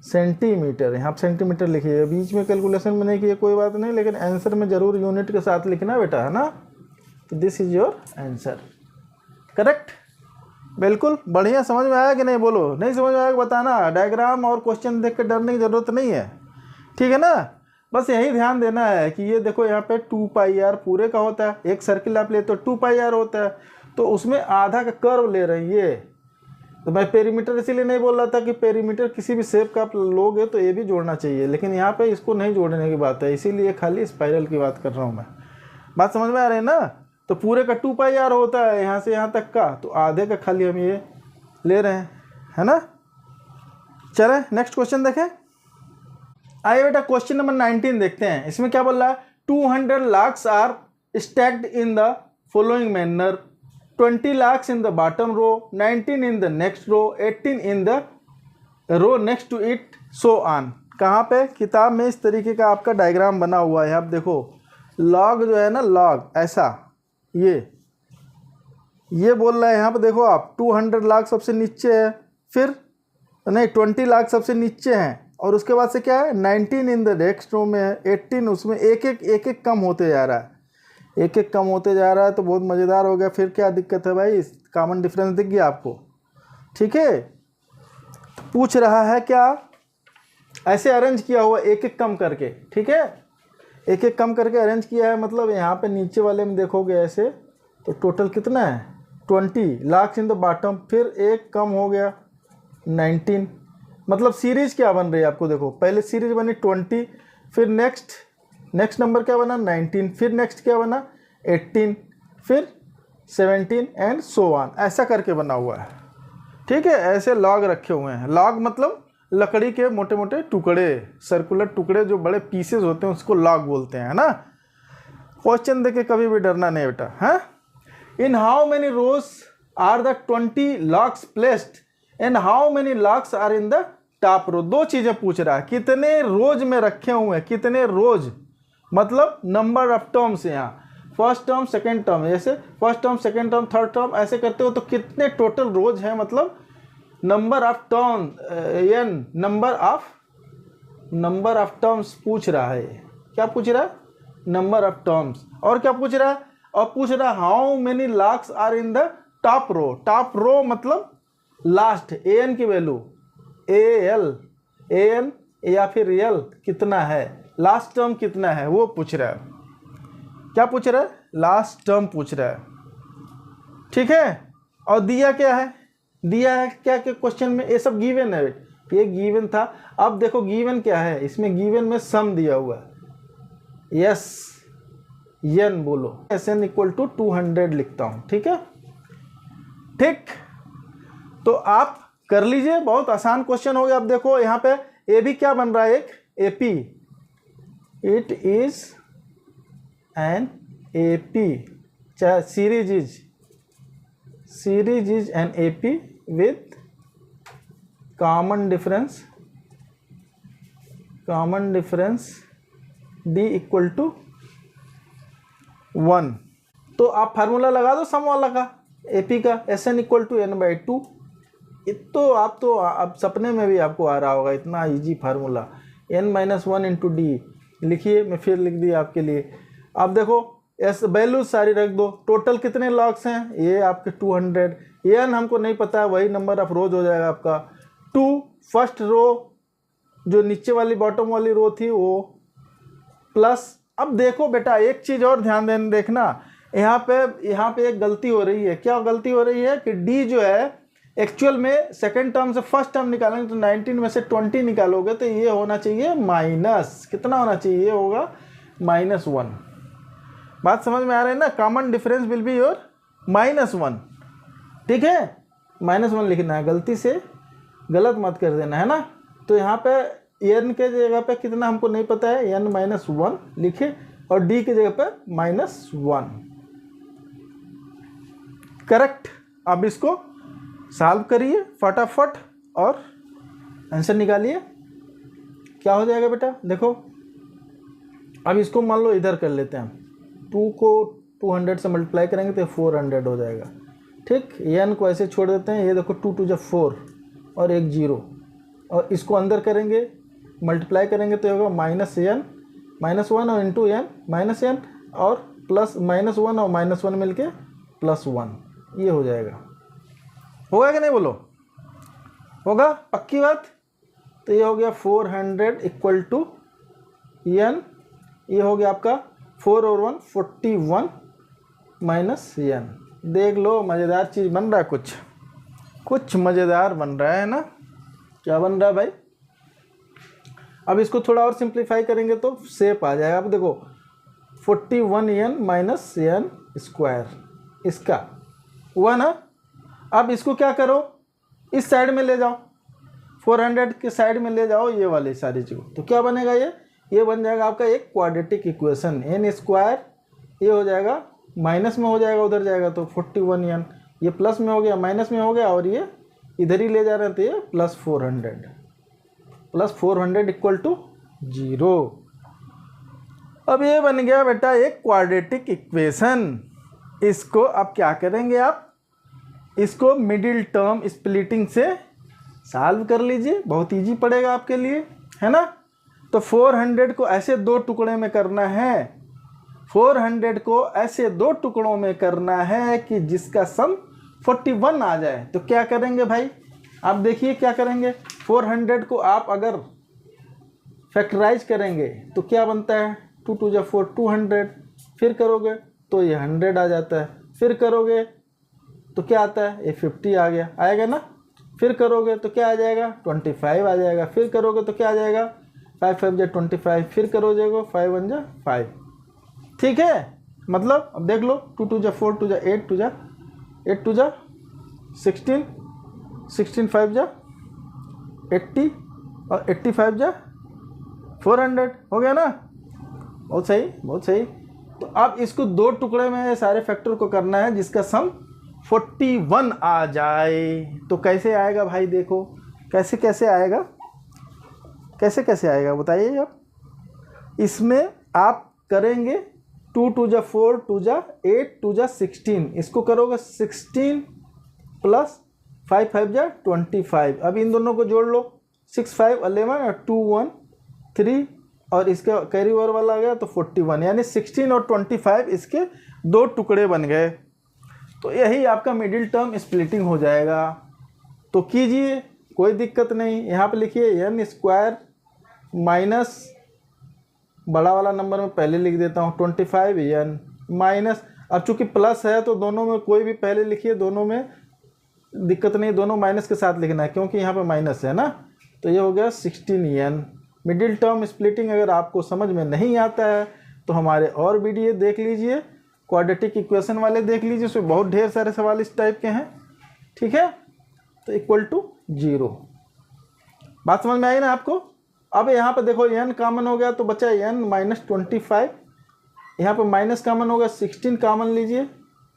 centimetre. यहाँ पर सेंटीमीटर लिखिए, बीच में कैलकुलेशन में नहीं किए कोई बात नहीं, लेकिन आंसर में जरूर यूनिट के साथ लिखना बेटा, है ना। तो this is your answer, correct. बिल्कुल बढ़िया, समझ में आया कि नहीं, बोलो। नहीं समझ में आया बताना, डायग्राम और क्वेश्चन देख के डरने की ज़रूरत नहीं है, ठीक है ना। बस यही ध्यान देना है कि ये देखो यहाँ पे 2πr पूरे का होता है, एक सर्किल आप ले तो 2πr होता है, तो उसमें आधा का कर्व ले रहे हैं ये। तो मैं पेरीमीटर इसीलिए नहीं बोल रहा था कि पेरीमीटर किसी भी शेप का आप लोगे तो ये भी जोड़ना चाहिए, लेकिन यहाँ पे इसको नहीं जोड़ने की बात है, इसीलिए खाली स्पाइरल की बात कर रहा हूँ मैं। बात समझ में आ रही है ना। तो पूरे का 2πr होता है यहाँ से यहाँ तक का, तो आधे का खाली हम ये ले रहे हैं, है ना। चलें नेक्स्ट क्वेश्चन देखें। आइए बेटा क्वेश्चन नंबर 19 देखते हैं। इसमें क्या बोल रहा है, 200 lakhs are stacked in the following manner, 20 lakhs in the bottom row, 19 in the next row, 18 in the row next to it, so on. कहाँ पे, किताब में इस तरीके का आपका डायग्राम बना हुआ है, आप देखो लॉग जो है ना, लॉग ऐसा, ये बोल रहा है यहाँ पे देखो आप 200 लाख सबसे नीचे है, फिर नहीं 20 लाख सबसे नीचे हैं, और उसके बाद से क्या है 19 इन द नेक्स्ट रो में है, 18 उसमें एक एक कम होते जा रहा है, एक एक कम होते जा रहा है। तो बहुत मज़ेदार हो गया। फिर क्या दिक्कत है भाई, कॉमन डिफरेंस दिख गया आपको, ठीक है। पूछ रहा है क्या, ऐसे अरेंज किया हुआ एक एक कम करके, ठीक है, एक एक कम करके अरेंज किया है। मतलब यहाँ पे नीचे वाले में देखोगे ऐसे तो टोटल कितना है 20 लाख इन द बॉटम, फिर एक कम हो गया 19। मतलब सीरीज क्या बन रही है आपको, देखो पहले सीरीज बनी 20, फिर नेक्स्ट नंबर क्या बना 19, फिर नेक्स्ट क्या बना 18, फिर 17 एंड सो ऑन, ऐसा करके बना हुआ है, ठीक है। ऐसे लॉग रखे हुए हैं। लॉग मतलब लकड़ी के मोटे मोटे टुकड़े, सर्कुलर टुकड़े जो बड़े पीसेस होते हैं उसको लॉग बोलते हैं, है ना। क्वेश्चन देके कभी भी डरना नहीं बेटा, है। In how many rows are the 20 logs placed and how many logs are in the top row. दो चीजें पूछ रहा है, कितने रोज में रखे हुए हैं, कितने रोज मतलब नंबर ऑफ टर्म्स। यहाँ फर्स्ट टर्म सेकेंड टर्म, जैसे first term second term third term ऐसे करते हो तो कितने टोटल रोज हैं, मतलब number of term n number of terms पूछ रहा है। क्या पूछ रहा है, नंबर ऑफ टर्म्स। और क्या पूछ रहा है, और पूछ रहा है how many logs are in the top row. Top row मतलब लास्ट, एन की वैल्यू एन या फिर एल कितना है, लास्ट टर्म कितना है वो पूछ रहा है। क्या पूछ रहा है, लास्ट टर्म पूछ रहा है, ठीक है। और दिया क्या है, दिया है क्या के क्वेश्चन में, ये सब गिवन है, ये गिवन था। अब देखो गिवन क्या है, इसमें गिवन में सम दिया हुआ है, यस एन बोलो, एस एन इक्वल टू 200 लिखता हूं, ठीक है, ठीक। तो आप कर लीजिए, बहुत आसान क्वेश्चन हो गया। अब देखो यहाँ पे ए भी क्या बन रहा है, एक AP, it is an AP, चाहे series is an AP with common difference D equal to 1। तो आप फार्मूला लगा दो सम वाला का, एपी का, S n equal to n by 2। तो आप सपने में भी आपको आ रहा होगा, इतना easy formula. n minus 1 into D लिखिए, मैं फिर लिख दिया आपके लिए। आप देखो एस वैल्यू सारी रख दो, टोटल कितने लॉग्स हैं, ये आपके 200, n हमको नहीं पता है, वही नंबर ऑफ रोज हो जाएगा आपका 2। फर्स्ट रो जो नीचे वाली बॉटम वाली रो थी वो प्लस। अब देखो बेटा एक चीज़ और ध्यान देखना, यहाँ पे एक गलती हो रही है। क्या गलती हो रही है कि डी जो है एक्चुअल में सेकेंड टर्म से फर्स्ट टर्म निकालेंगे तो 19 में से 20 निकालोगे तो ये होना चाहिए माइनस, कितना होना चाहिए, ये होगा -1। बात समझ में आ रही है ना, common difference will be your -1, ठीक है, -1 लिखना है, गलती से गलत मत कर देना, है ना। तो यहाँ पे एन के जगह पे कितना हमको नहीं पता है, n माइनस 1 लिखे और डी की जगह पे -1, करेक्ट। अब इसको सॉल्व करिए फटाफट और आंसर निकालिए, क्या हो जाएगा बेटा। देखो अब इसको मान लो इधर कर लेते हैं, 2 को 200 से मल्टीप्लाई करेंगे तो 400 हो जाएगा, ठीक। n को ऐसे छोड़ देते हैं, ये देखो 2 2 जा 4 और एक 0, और इसको अंदर करेंगे मल्टीप्लाई करेंगे तो होगा -1 और इंटू n -n और प्लस -1 और -1 मिलके +1, ये हो जाएगा। होगा कि नहीं बोलो, होगा पक्की बात। तो ये हो गया 400 इक्वल टू n, ये हो गया आपका 4 और 1 41 माइनस n। देख लो मज़ेदार चीज़ बन रहा है, कुछ मज़ेदार बन रहा है ना। क्या बन रहा है भाई, अब इसको थोड़ा और सिंप्लीफाई करेंगे तो शेप आ जाएगा। अब देखो 41n माइनस n स्क्वायर, इसका हुआ ना। अब इसको क्या करो, इस साइड में ले जाओ, 400 के साइड में ले जाओ ये वाली सारी चीज़, तो क्या बनेगा, ये बन जाएगा आपका एक क्वाड्रेटिक इक्वेशन, n स्क्वायर, ये हो जाएगा माइनस में हो जाएगा, उधर जाएगा तो 41n, ये प्लस में हो गया माइनस में हो गया, और ये इधर ही ले जा रहे हैं तो ये +400 इक्वल टू 0। अब ये बन गया बेटा एक क्वाड्रेटिक इक्वेशन। इसको अब क्या करेंगे, आप इसको मिडिल टर्म स्प्लिटिंग से सॉल्व कर लीजिए, बहुत इजी पड़ेगा आपके लिए। है ना। तो 400 को ऐसे दो टुकड़े में करना है, 400 को ऐसे दो टुकड़ों में करना है कि जिसका सम 41 आ जाए। तो क्या करेंगे भाई, आप देखिए क्या करेंगे। 400 को आप अगर फैक्टराइज करेंगे तो क्या बनता है, 2 2 जा 4 200, फिर करोगे तो ये 100 आ जाता है, फिर करोगे तो क्या आता है, ये 50 आ गया, आएगा ना। फिर करोगे तो क्या आ जाएगा, 25 आ जाएगा, फिर करोगे तो क्या आ जाएगा, 5 5 जा 25, फिर करोगे 5 1 जा 5। ठीक है, मतलब अब देख लो, 2 2 जा 4 2 जा 8 2 जा 8 2 जा 16 16 5 जा 80 और 85 जा 400 हो गया ना। बहुत सही, बहुत सही। तो अब इसको दो टुकड़े में सारे फैक्टर को करना है जिसका सम 41 आ जाए। तो कैसे आएगा भाई, देखो कैसे कैसे आएगा, कैसे कैसे आएगा बताइए आप। इसमें आप करेंगे 2 2 जा 4 2 जा 8 2 जा 16, इसको करोगे 16 प्लस 5 5 जा 25। अब इन दोनों को जोड़ लो, 6 5 11 और 2 1 3 और इसका कैरी ओवर वाला आ गया तो 41, यानी 16 और 25 इसके दो टुकड़े बन गए। तो यही आपका मिडिल टर्म स्प्लिटिंग हो जाएगा। तो कीजिए, कोई दिक्कत नहीं। यहाँ पे लिखिए n स्क्वायर माइनस बड़ा वाला नंबर में पहले लिख देता हूँ 25n माइनस, अब चूंकि प्लस है तो दोनों में कोई भी पहले लिखिए, दोनों में दिक्कत नहीं, दोनों माइनस के साथ लिखना है क्योंकि यहाँ पे माइनस है ना। तो ये हो गया 16n। मिडिल टर्म स्प्लिटिंग अगर आपको समझ में नहीं आता है तो हमारे और वीडियो देख लीजिए, क्वाड्रेटिक इक्वेशन वाले देख लीजिए, उसमें बहुत ढेर सारे सवाल इस टाइप के हैं। ठीक है, तो इक्वल टू 0। बात समझ में आई ना आपको। अब यहाँ पे देखो n कॉमन हो गया तो बचा n माइनस 25, यहाँ पे माइनस कॉमन हो गया 16 कॉमन लीजिए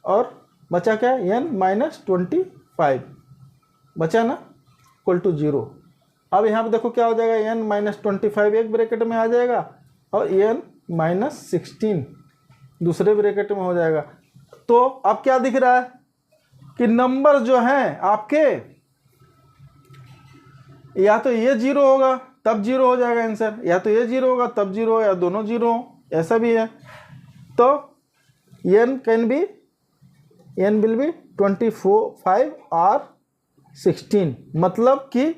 और बचा क्या, n माइनस 25 बचा ना, इक्वल टू 0। अब यहाँ पे देखो क्या हो जाएगा, n माइनस 25 एक ब्रैकेट में आ जाएगा और n माइनस 16 दूसरे ब्रैकेट में हो जाएगा। तो अब क्या दिख रहा है कि नंबर जो हैं आपके, या तो ये 0 होगा तब 0 हो जाएगा आंसर, या तो ये 0 होगा तब 0 हो, या दोनों 0 हो, ऐसा भी है। तो n can be, n will be 25 और 16, मतलब कि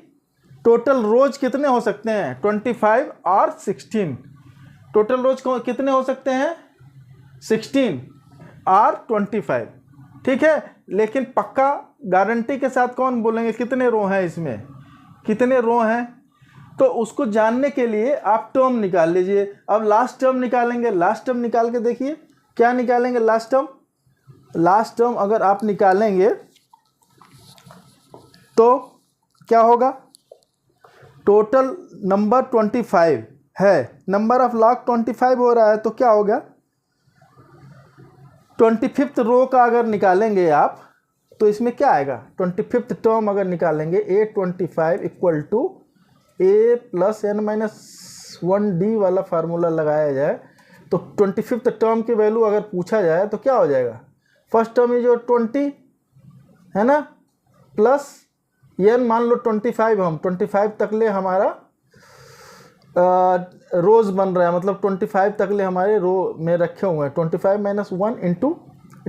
टोटल रोज कितने हो सकते हैं, 25 और 16। टोटल रोज कितने हो सकते हैं, 16 और 25। ठीक है, लेकिन पक्का गारंटी के साथ कौन बोलेंगे कितने रो हैं इसमें, कितने रो हैं। तो उसको जानने के लिए आप टर्म निकाल लीजिए। अब लास्ट टर्म निकालेंगे, लास्ट टर्म निकाल के देखिए क्या निकालेंगे। लास्ट टर्म अगर आप निकालेंगे तो क्या होगा, टोटल नंबर 25 है, नंबर ऑफ लॉग 25 हो रहा है, तो क्या होगा 25th रो का अगर निकालेंगे आप तो इसमें क्या आएगा, 25th टर्म अगर निकालेंगे A25 equal to A plus n minus 1D वाला फार्मूला लगाया जाए तो 25th टर्म की वैल्यू अगर पूछा जाए तो क्या हो जाएगा, फर्स्ट टर्म जो 20 है ना, प्लस n मान लो 25, हम 25 तक ले हमारा रोज बन रहा है, मतलब 25 तक ले हमारे रो में रखे हुए हैं। 25 माइनस 1 इंटू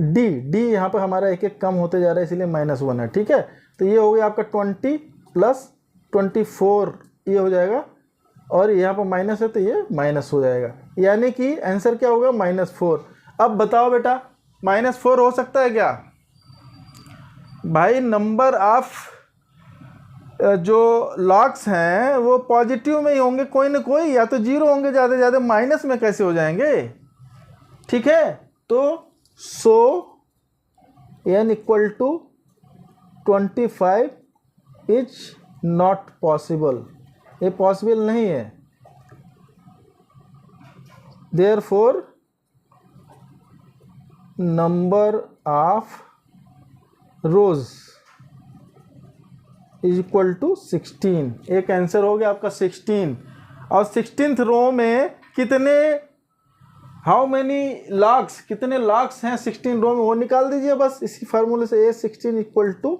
डी यहाँ पर हमारा एक एक कम होते जा रहा है इसलिए -1 है। ठीक है, तो ये हो गया आपका 20 प्लस 24 ये हो जाएगा, और यहाँ पर माइनस है तो ये माइनस हो जाएगा, यानी कि आंसर क्या होगा -4। अब बताओ बेटा -4 हो सकता है क्या भाई, नंबर ऑफ जो लॉग्स हैं वो पॉजिटिव में ही होंगे कोई ना कोई, या तो 0 होंगे, ज़्यादा से ज़्यादा माइनस में कैसे हो जाएंगे। ठीक है, तो so n equal to 25 is not possible, ये पॉसिबल नहीं है। Therefore number of rows is equal to 16। एक आंसर हो गया आपका 16। और 16th रो में कितने, हाउ मैनी लॉग्स, कितने लॉग्स हैं 16 रो में वो निकाल दीजिए बस इसी फार्मूले से। A16 इक्वल टू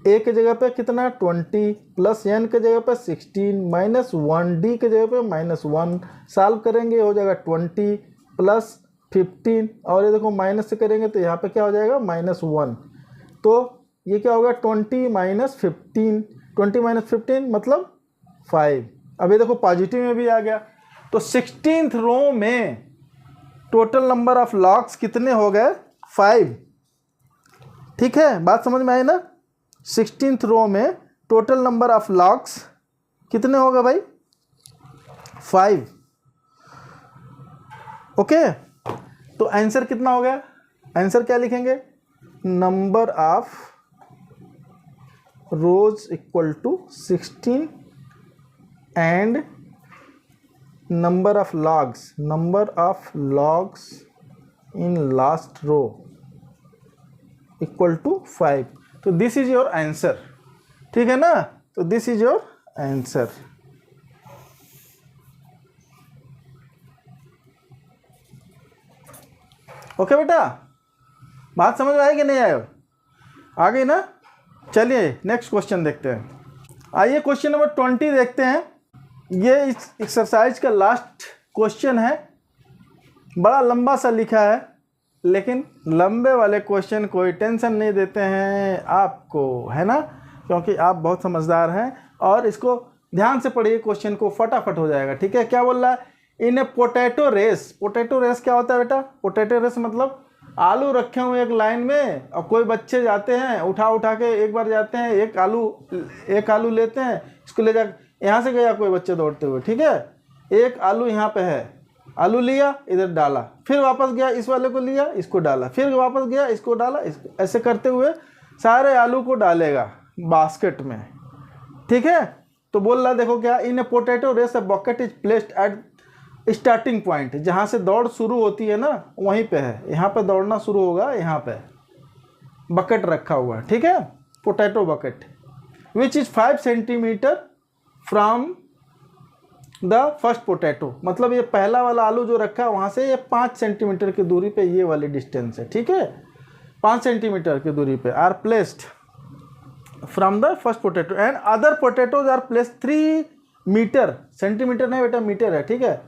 ए के जगह पे कितना 20 प्लस एन के जगह पे 16 माइनस 1 डी के जगह पे -1 सॉल्व करेंगे हो जाएगा 20 प्लस 15 और ये देखो माइनस से करेंगे तो यहाँ पे क्या हो जाएगा -1। तो ये क्या होगा 20 माइनस 15 20 माइनस 15 मतलब 5। अब ये देखो पॉजिटिव में भी आ गया। तो 16th रो में टोटल नंबर ऑफ लॉग्स कितने हो गए 5। ठीक है, बात समझ में आई ना। 16th रो में टोटल नंबर ऑफ लॉग्स कितने हो गए भाई 5। ओके, तो आंसर कितना हो गया, आंसर क्या लिखेंगे, number of rows equal to 16 and number of logs in last row equal to 5। तो दिस इज योर आंसर। ठीक है ना, तो this is your answer. Okay बेटा, बात समझ में आई कि नहीं आए, आ गई ना। चलिए नेक्स्ट क्वेश्चन देखते हैं। आइए क्वेश्चन नंबर 20 देखते हैं। ये इस एक्सरसाइज का लास्ट क्वेश्चन है। बड़ा लंबा सा लिखा है, लेकिन लंबे वाले क्वेश्चन कोई टेंशन नहीं देते हैं आपको, है ना, क्योंकि आप बहुत समझदार हैं। और इसको ध्यान से पढ़िए, क्वेश्चन को फटाफट हो जाएगा। ठीक है, क्या बोल रहा है, in a potato race. Potato race क्या होता है बेटा, पोटैटो रेस मतलब आलू रखे हुए एक लाइन में और कोई बच्चे जाते हैं उठा के एक बार जाते हैं, एक आलू लेते हैं, इसको ले जा, यहाँ से गया कोई बच्चे दौड़ते हुए। ठीक है, एक आलू यहाँ पे है, आलू लिया इधर डाला, फिर वापस गया इस वाले को लिया इसको डाला, फिर वापस गया इसको डाला, इसको ऐसे करते हुए सारे आलू को डालेगा बास्केट में। ठीक है, तो बोल रहा देखो क्या, in a potato race a bucket is placed at starting point. जहाँ से दौड़ शुरू होती है ना वहीं पे है, यहाँ पे दौड़ना शुरू होगा, यहाँ पे बकेट रखा हुआ है। ठीक है, potato bucket which is 5 centimetre from the first potato. मतलब ये पहला वाला आलू जो रखा है वहाँ से ये 5 सेंटीमीटर की दूरी पे ये वाली डिस्टेंस है। ठीक है, 5 सेंटीमीटर की दूरी पे are placed from the first potato and other potatoes are placed 3 metre. Centimetre नहीं बेटा, मीटर है। ठीक है,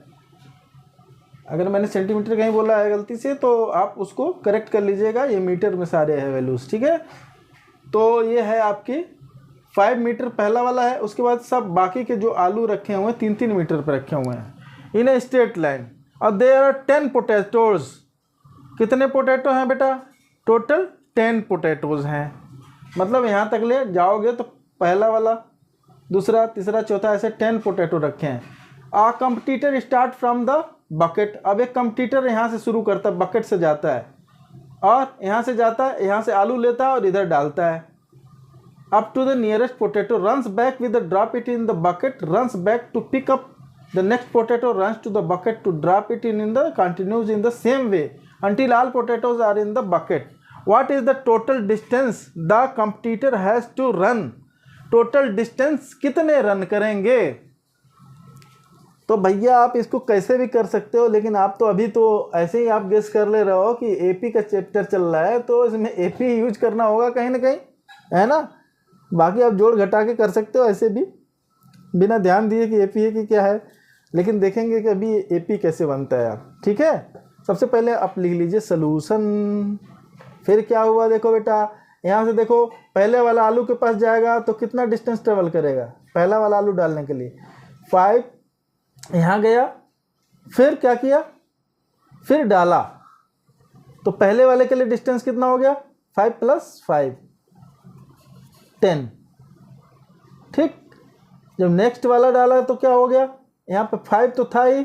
अगर मैंने सेंटीमीटर कहीं बोला है गलती से तो आप उसको करेक्ट कर लीजिएगा, ये मीटर में सारे हैं वैल्यूज। ठीक है, तो ये है आपकी 5 मीटर पहला वाला है। उसके बाद सब बाकी के जो आलू रखे हुए हैं 3-3 मीटर पर रखे हुए हैं इन ए स्ट्रेट लाइन। और देयर आर 10 पोटैटोज। कितने पोटैटो हैं बेटा, टोटल 10 पोटैटोज हैं। मतलब यहाँ तक ले जाओगे तो पहला वाला, दूसरा, तीसरा, चौथा, ऐसे 10 पोटैटो रखे हैं। A competitor start from the bucket. अब एक कंपटीटर यहाँ से शुरू करता है, बकेट से जाता है और यहाँ से जाता है, यहाँ से आलू लेता है और इधर डालता है। Up to the nearest potato, runs back with the drop it in the bucket, runs back to pick up the next potato, runs to the bucket to drop it in the continues in the same way until all potatoes are in the bucket. What is the total distance the competitor has to run? Total distance कितने run करेंगे? तो भैया आप इसको कैसे भी कर सकते हो, लेकिन आप तो अभी तो ऐसे ही आप गेस कर ले रहे हो कि एपी का चैप्टर चल रहा है तो इसमें एपी यूज करना होगा कहीं ना कहीं, है ना। बाकी आप जोड़ घटा के कर सकते हो ऐसे भी बिना ध्यान दिए कि एपी है कि क्या है, लेकिन देखेंगे कि अभी एपी कैसे बनता है आप। ठीक है, सबसे पहले आप लिख लीजिए सलूशन। फिर क्या हुआ देखो बेटा, यहाँ से देखो पहले वाला आलू के पास जाएगा तो कितना डिस्टेंस ट्रेवल करेगा, पहला वाला आलू डालने के लिए 5, यहाँ गया, फिर क्या किया, फिर डाला, तो पहले वाले के लिए डिस्टेंस कितना हो गया 5 + 5 10। ठीक, जब नेक्स्ट वाला डाला तो क्या हो गया, यहाँ पे 5 तो था ही,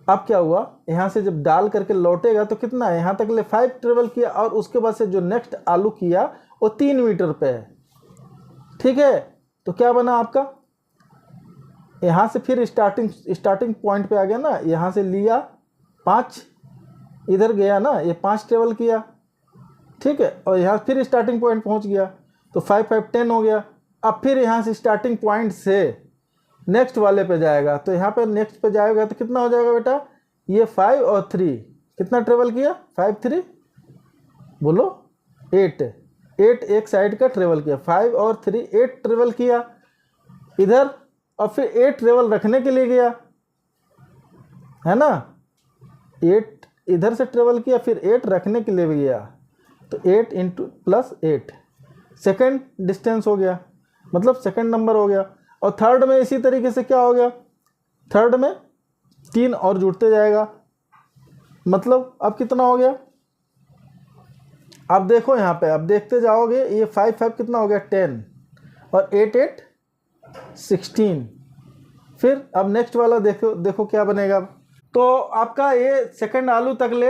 अब क्या हुआ, यहाँ से जब डाल करके लौटेगा तो कितना है, यहाँ तक ले 5 ट्रेवल किया और उसके बाद से जो नेक्स्ट आलू किया वो 3 मीटर पे है। ठीक है, तो क्या बना आपका, यहाँ से फिर स्टार्टिंग पॉइंट पे आ गया ना, यहाँ से लिया 5, इधर गया ना, ये 5 ट्रेवल किया। ठीक है, और यहाँ फिर स्टार्टिंग पॉइंट पहुँच गया तो 5 5 10 हो गया। अब फिर यहाँ से स्टार्टिंग पॉइंट से नेक्स्ट वाले पे जाएगा, तो यहाँ पे नेक्स्ट पे जाएगा तो कितना हो जाएगा बेटा, ये 5 और 3 कितना ट्रेवल किया, 5 3 बोलो 8 8 एक साइड का ट्रेवल किया, 5 और 3 8 ट्रेवल किया इधर, और फिर 8 ट्रेवल रखने के लिए गया, है ना, 8 इधर से ट्रेवल किया, फिर 8 रखने के लिए भी गया, तो 8 इंटू प्लस 8 सेकेंड डिस्टेंस हो गया, मतलब सेकेंड नंबर हो गया। और थर्ड में इसी तरीके से क्या हो गया, थर्ड में 3 और जुड़ते जाएगा, मतलब अब कितना हो गया, आप देखो यहाँ पे, आप देखते जाओगे, ये 5 5 कितना हो गया 10, और 8 8 16। फिर अब नेक्स्ट वाला देखो, देखो क्या बनेगा। तो आपका ये सेकंड आलू तक ले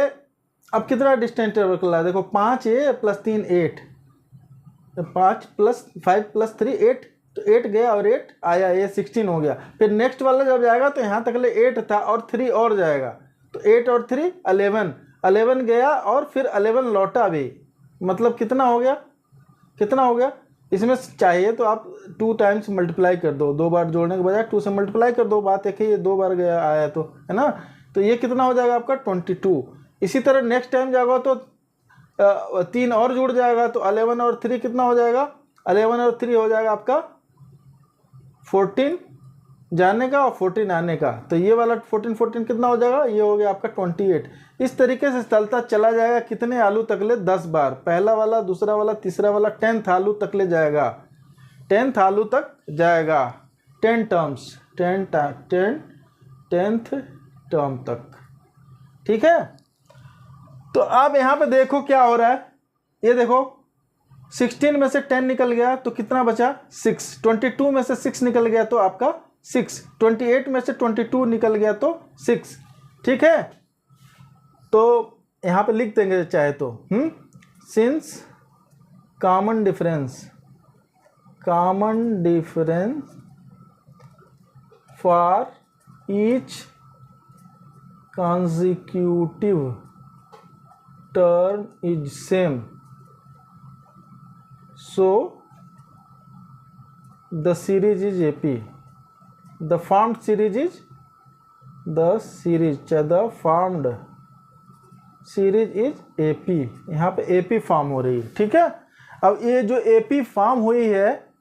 अब कितना डिस्टेंस ट्रेवल कर रहा है, देखो 5 ये प्लस 3 8, 5 प्लस 5 प्लस 3 8, तो 8 गया और 8 आया, ये 16 हो गया। फिर नेक्स्ट वाला जब जाएगा तो यहाँ तक ले 8 था और 3 और जाएगा, तो 8 और 3 11, 11 गया और फिर 11 लौटा भी, मतलब कितना हो गया, कितना हो गया। इसमें चाहिए तो आप 2 टाइम्स मल्टीप्लाई कर दो, 2 बार जोड़ने के बजाय 2 से मल्टीप्लाई कर दो, बात एक ही, ये 2 बार गया आया तो, है ना। तो ये कितना हो जाएगा आपका 22। इसी तरह नेक्स्ट टाइम जाएगा तो 3 और जुड़ जाएगा, तो 11 और 3 कितना हो जाएगा, 11 और 3 हो जाएगा आपका 14 जाने का और 14 आने का, तो ये वाला 14 14 कितना हो जाएगा, ये हो गया आपका 28। इस तरीके से चलता चला जाएगा, कितने आलू तक ले, 10 बार, पहला वाला, दूसरा वाला, तीसरा वाला, 10th आलू तक ले जाएगा, 10th आलू तक जाएगा, 10 टर्म्स, 10th टर्म तक, ठीक है। तो अब यहाँ पे देखो क्या हो रहा है, ये देखो 16 में से 10 निकल गया तो कितना बचा 6, 22 में से 6 निकल गया तो आपका 6, 28 में से 22 निकल गया तो 6, ठीक है। तो यहाँ पे लिख देंगे चाहे तो, since common difference for each consecutive term is same, so the series is AP, the formed series is the formed series is AP, यहाँ पे AP फॉर्म हो रही है, ठीक है। अब ये जो AP फॉर्म हुई है,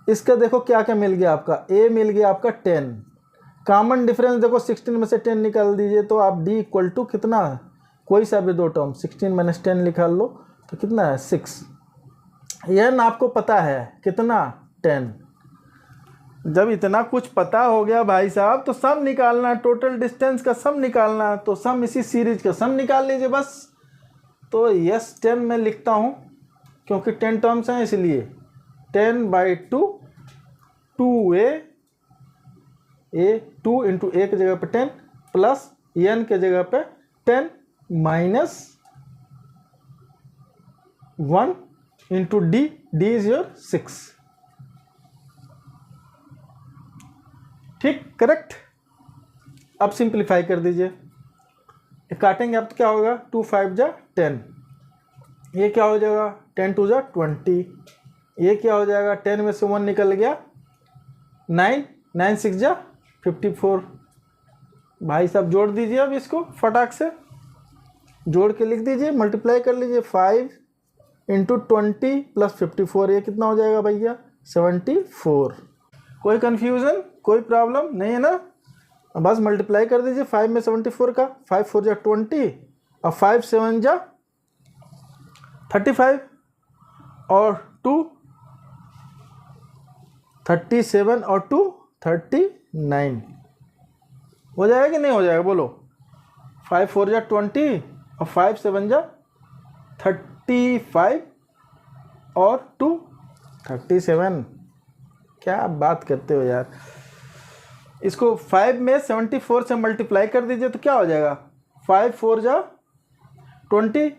इसका देखो क्या क्या मिल गया आपका, A मिल गया आपका 10, कॉमन डिफरेंस देखो 16 में से 10 निकाल दीजिए तो आप D इक्वल टू कितना, कोई सा भी 2 टर्म, 16 माइनस 10 निकाल लो तो कितना है 6, यह ना आपको पता है कितना 10। जब इतना कुछ पता हो गया भाई साहब, तो सम निकालना, टोटल डिस्टेंस का सम निकालना, तो सम इसी सीरीज का सम निकाल लीजिए बस। तो यस 10 में लिखता हूँ क्योंकि 10 टर्म्स हैं, इसलिए 10/2 2a 2 इंटू ए के जगह पे 10 प्लस n के जगह पे 10 minus 1 into d is your 6, ठीक, करेक्ट। अब सिंप्लीफाई कर दीजिए, काटेंगे अब तो क्या होगा, 2 5 जा 10, ये क्या हो जाएगा 10 2 जा 20, ये क्या हो जाएगा 10 में से 1 निकल गया 9, 9 6 जा 54। भाई साहब जोड़ दीजिए अब इसको फटाक से, जोड़ के लिख दीजिए, मल्टीप्लाई कर लीजिए, 5 इंटू 20 प्लस 54, ये कितना हो जाएगा भैया 74। कोई कन्फ्यूज़न, कोई प्रॉब्लम नहीं है ना, बस मल्टीप्लाई कर दीजिए 5 में 74 का, 5 4 जा 20 और 5 7 जा 35 और 2 37 और 2 39 हो जाएगा कि नहीं हो जाएगा, बोलो। 5 4 जा 20 और 5 7 जा 35 और 2 37, क्या बात करते हो यार। इसको 5 में 74 से मल्टीप्लाई कर दीजिए तो क्या हो जाएगा, 5 4 जा 20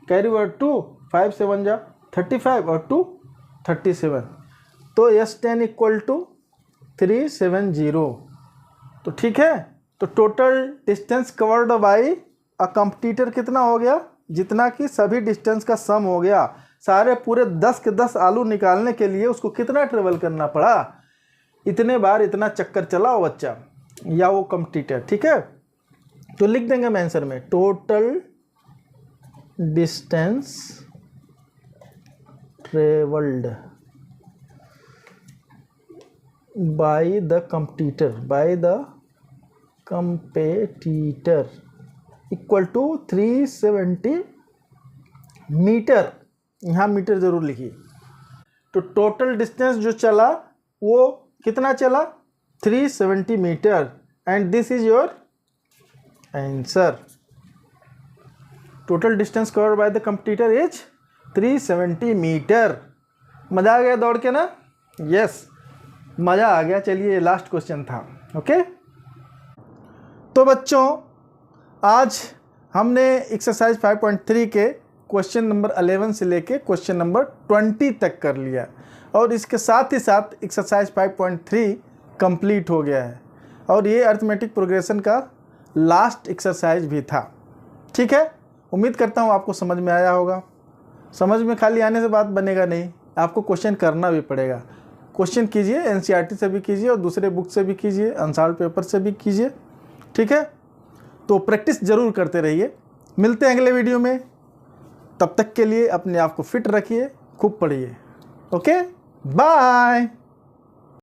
कैरी वर्ड 2, 5 7 जा 35 और 2 37, तो S10 इक्वल टू 370। तो ठीक है, तो total distance covered by a competitor कितना हो गया, जितना कि सभी डिस्टेंस का सम हो गया। सारे पूरे 10 के 10 आलू निकालने के लिए उसको कितना ट्रेवल करना पड़ा, इतने बार इतना चक्कर चला वो बच्चा या वो कंपटीटर, ठीक है। तो लिख देंगे हम आंसर में, total distance travelled by the competitor equal to 370 metre. यहाँ मीटर जरूर लिखिए। तो टोटल डिस्टेंस जो चला वो कितना चला, 370 metre, and this is your answer. Total distance covered by the computer is 370 metre. मज़ा आ गया दौड़ के ना? यस, मज़ा आ गया। चलिए लास्ट क्वेश्चन था। ओके, तो बच्चों आज हमने एक्सरसाइज 5.3 के क्वेश्चन नंबर 11 से लेके क्वेश्चन नंबर 20 तक कर लिया, और इसके साथ ही साथ एक्सरसाइज 5.3 कंप्लीट हो गया है, और ये अरिथमेटिक प्रोग्रेशन का लास्ट एक्सरसाइज भी था। ठीक है, उम्मीद करता हूँ आपको समझ में आया होगा। समझ में खाली आने से बात बनेगा नहीं, आपको क्वेश्चन करना भी पड़ेगा। क्वेश्चन कीजिए, एनसीईआरटी से भी कीजिए और दूसरे बुक से भी कीजिए, अनसॉल्व पेपर से भी कीजिए। ठीक है, तो प्रैक्टिस ज़रूर करते रहिए। मिलते हैं अगले वीडियो में, तब तक के लिए अपने आप को फिट रखिए, खूब पढ़िए। Okay, bye.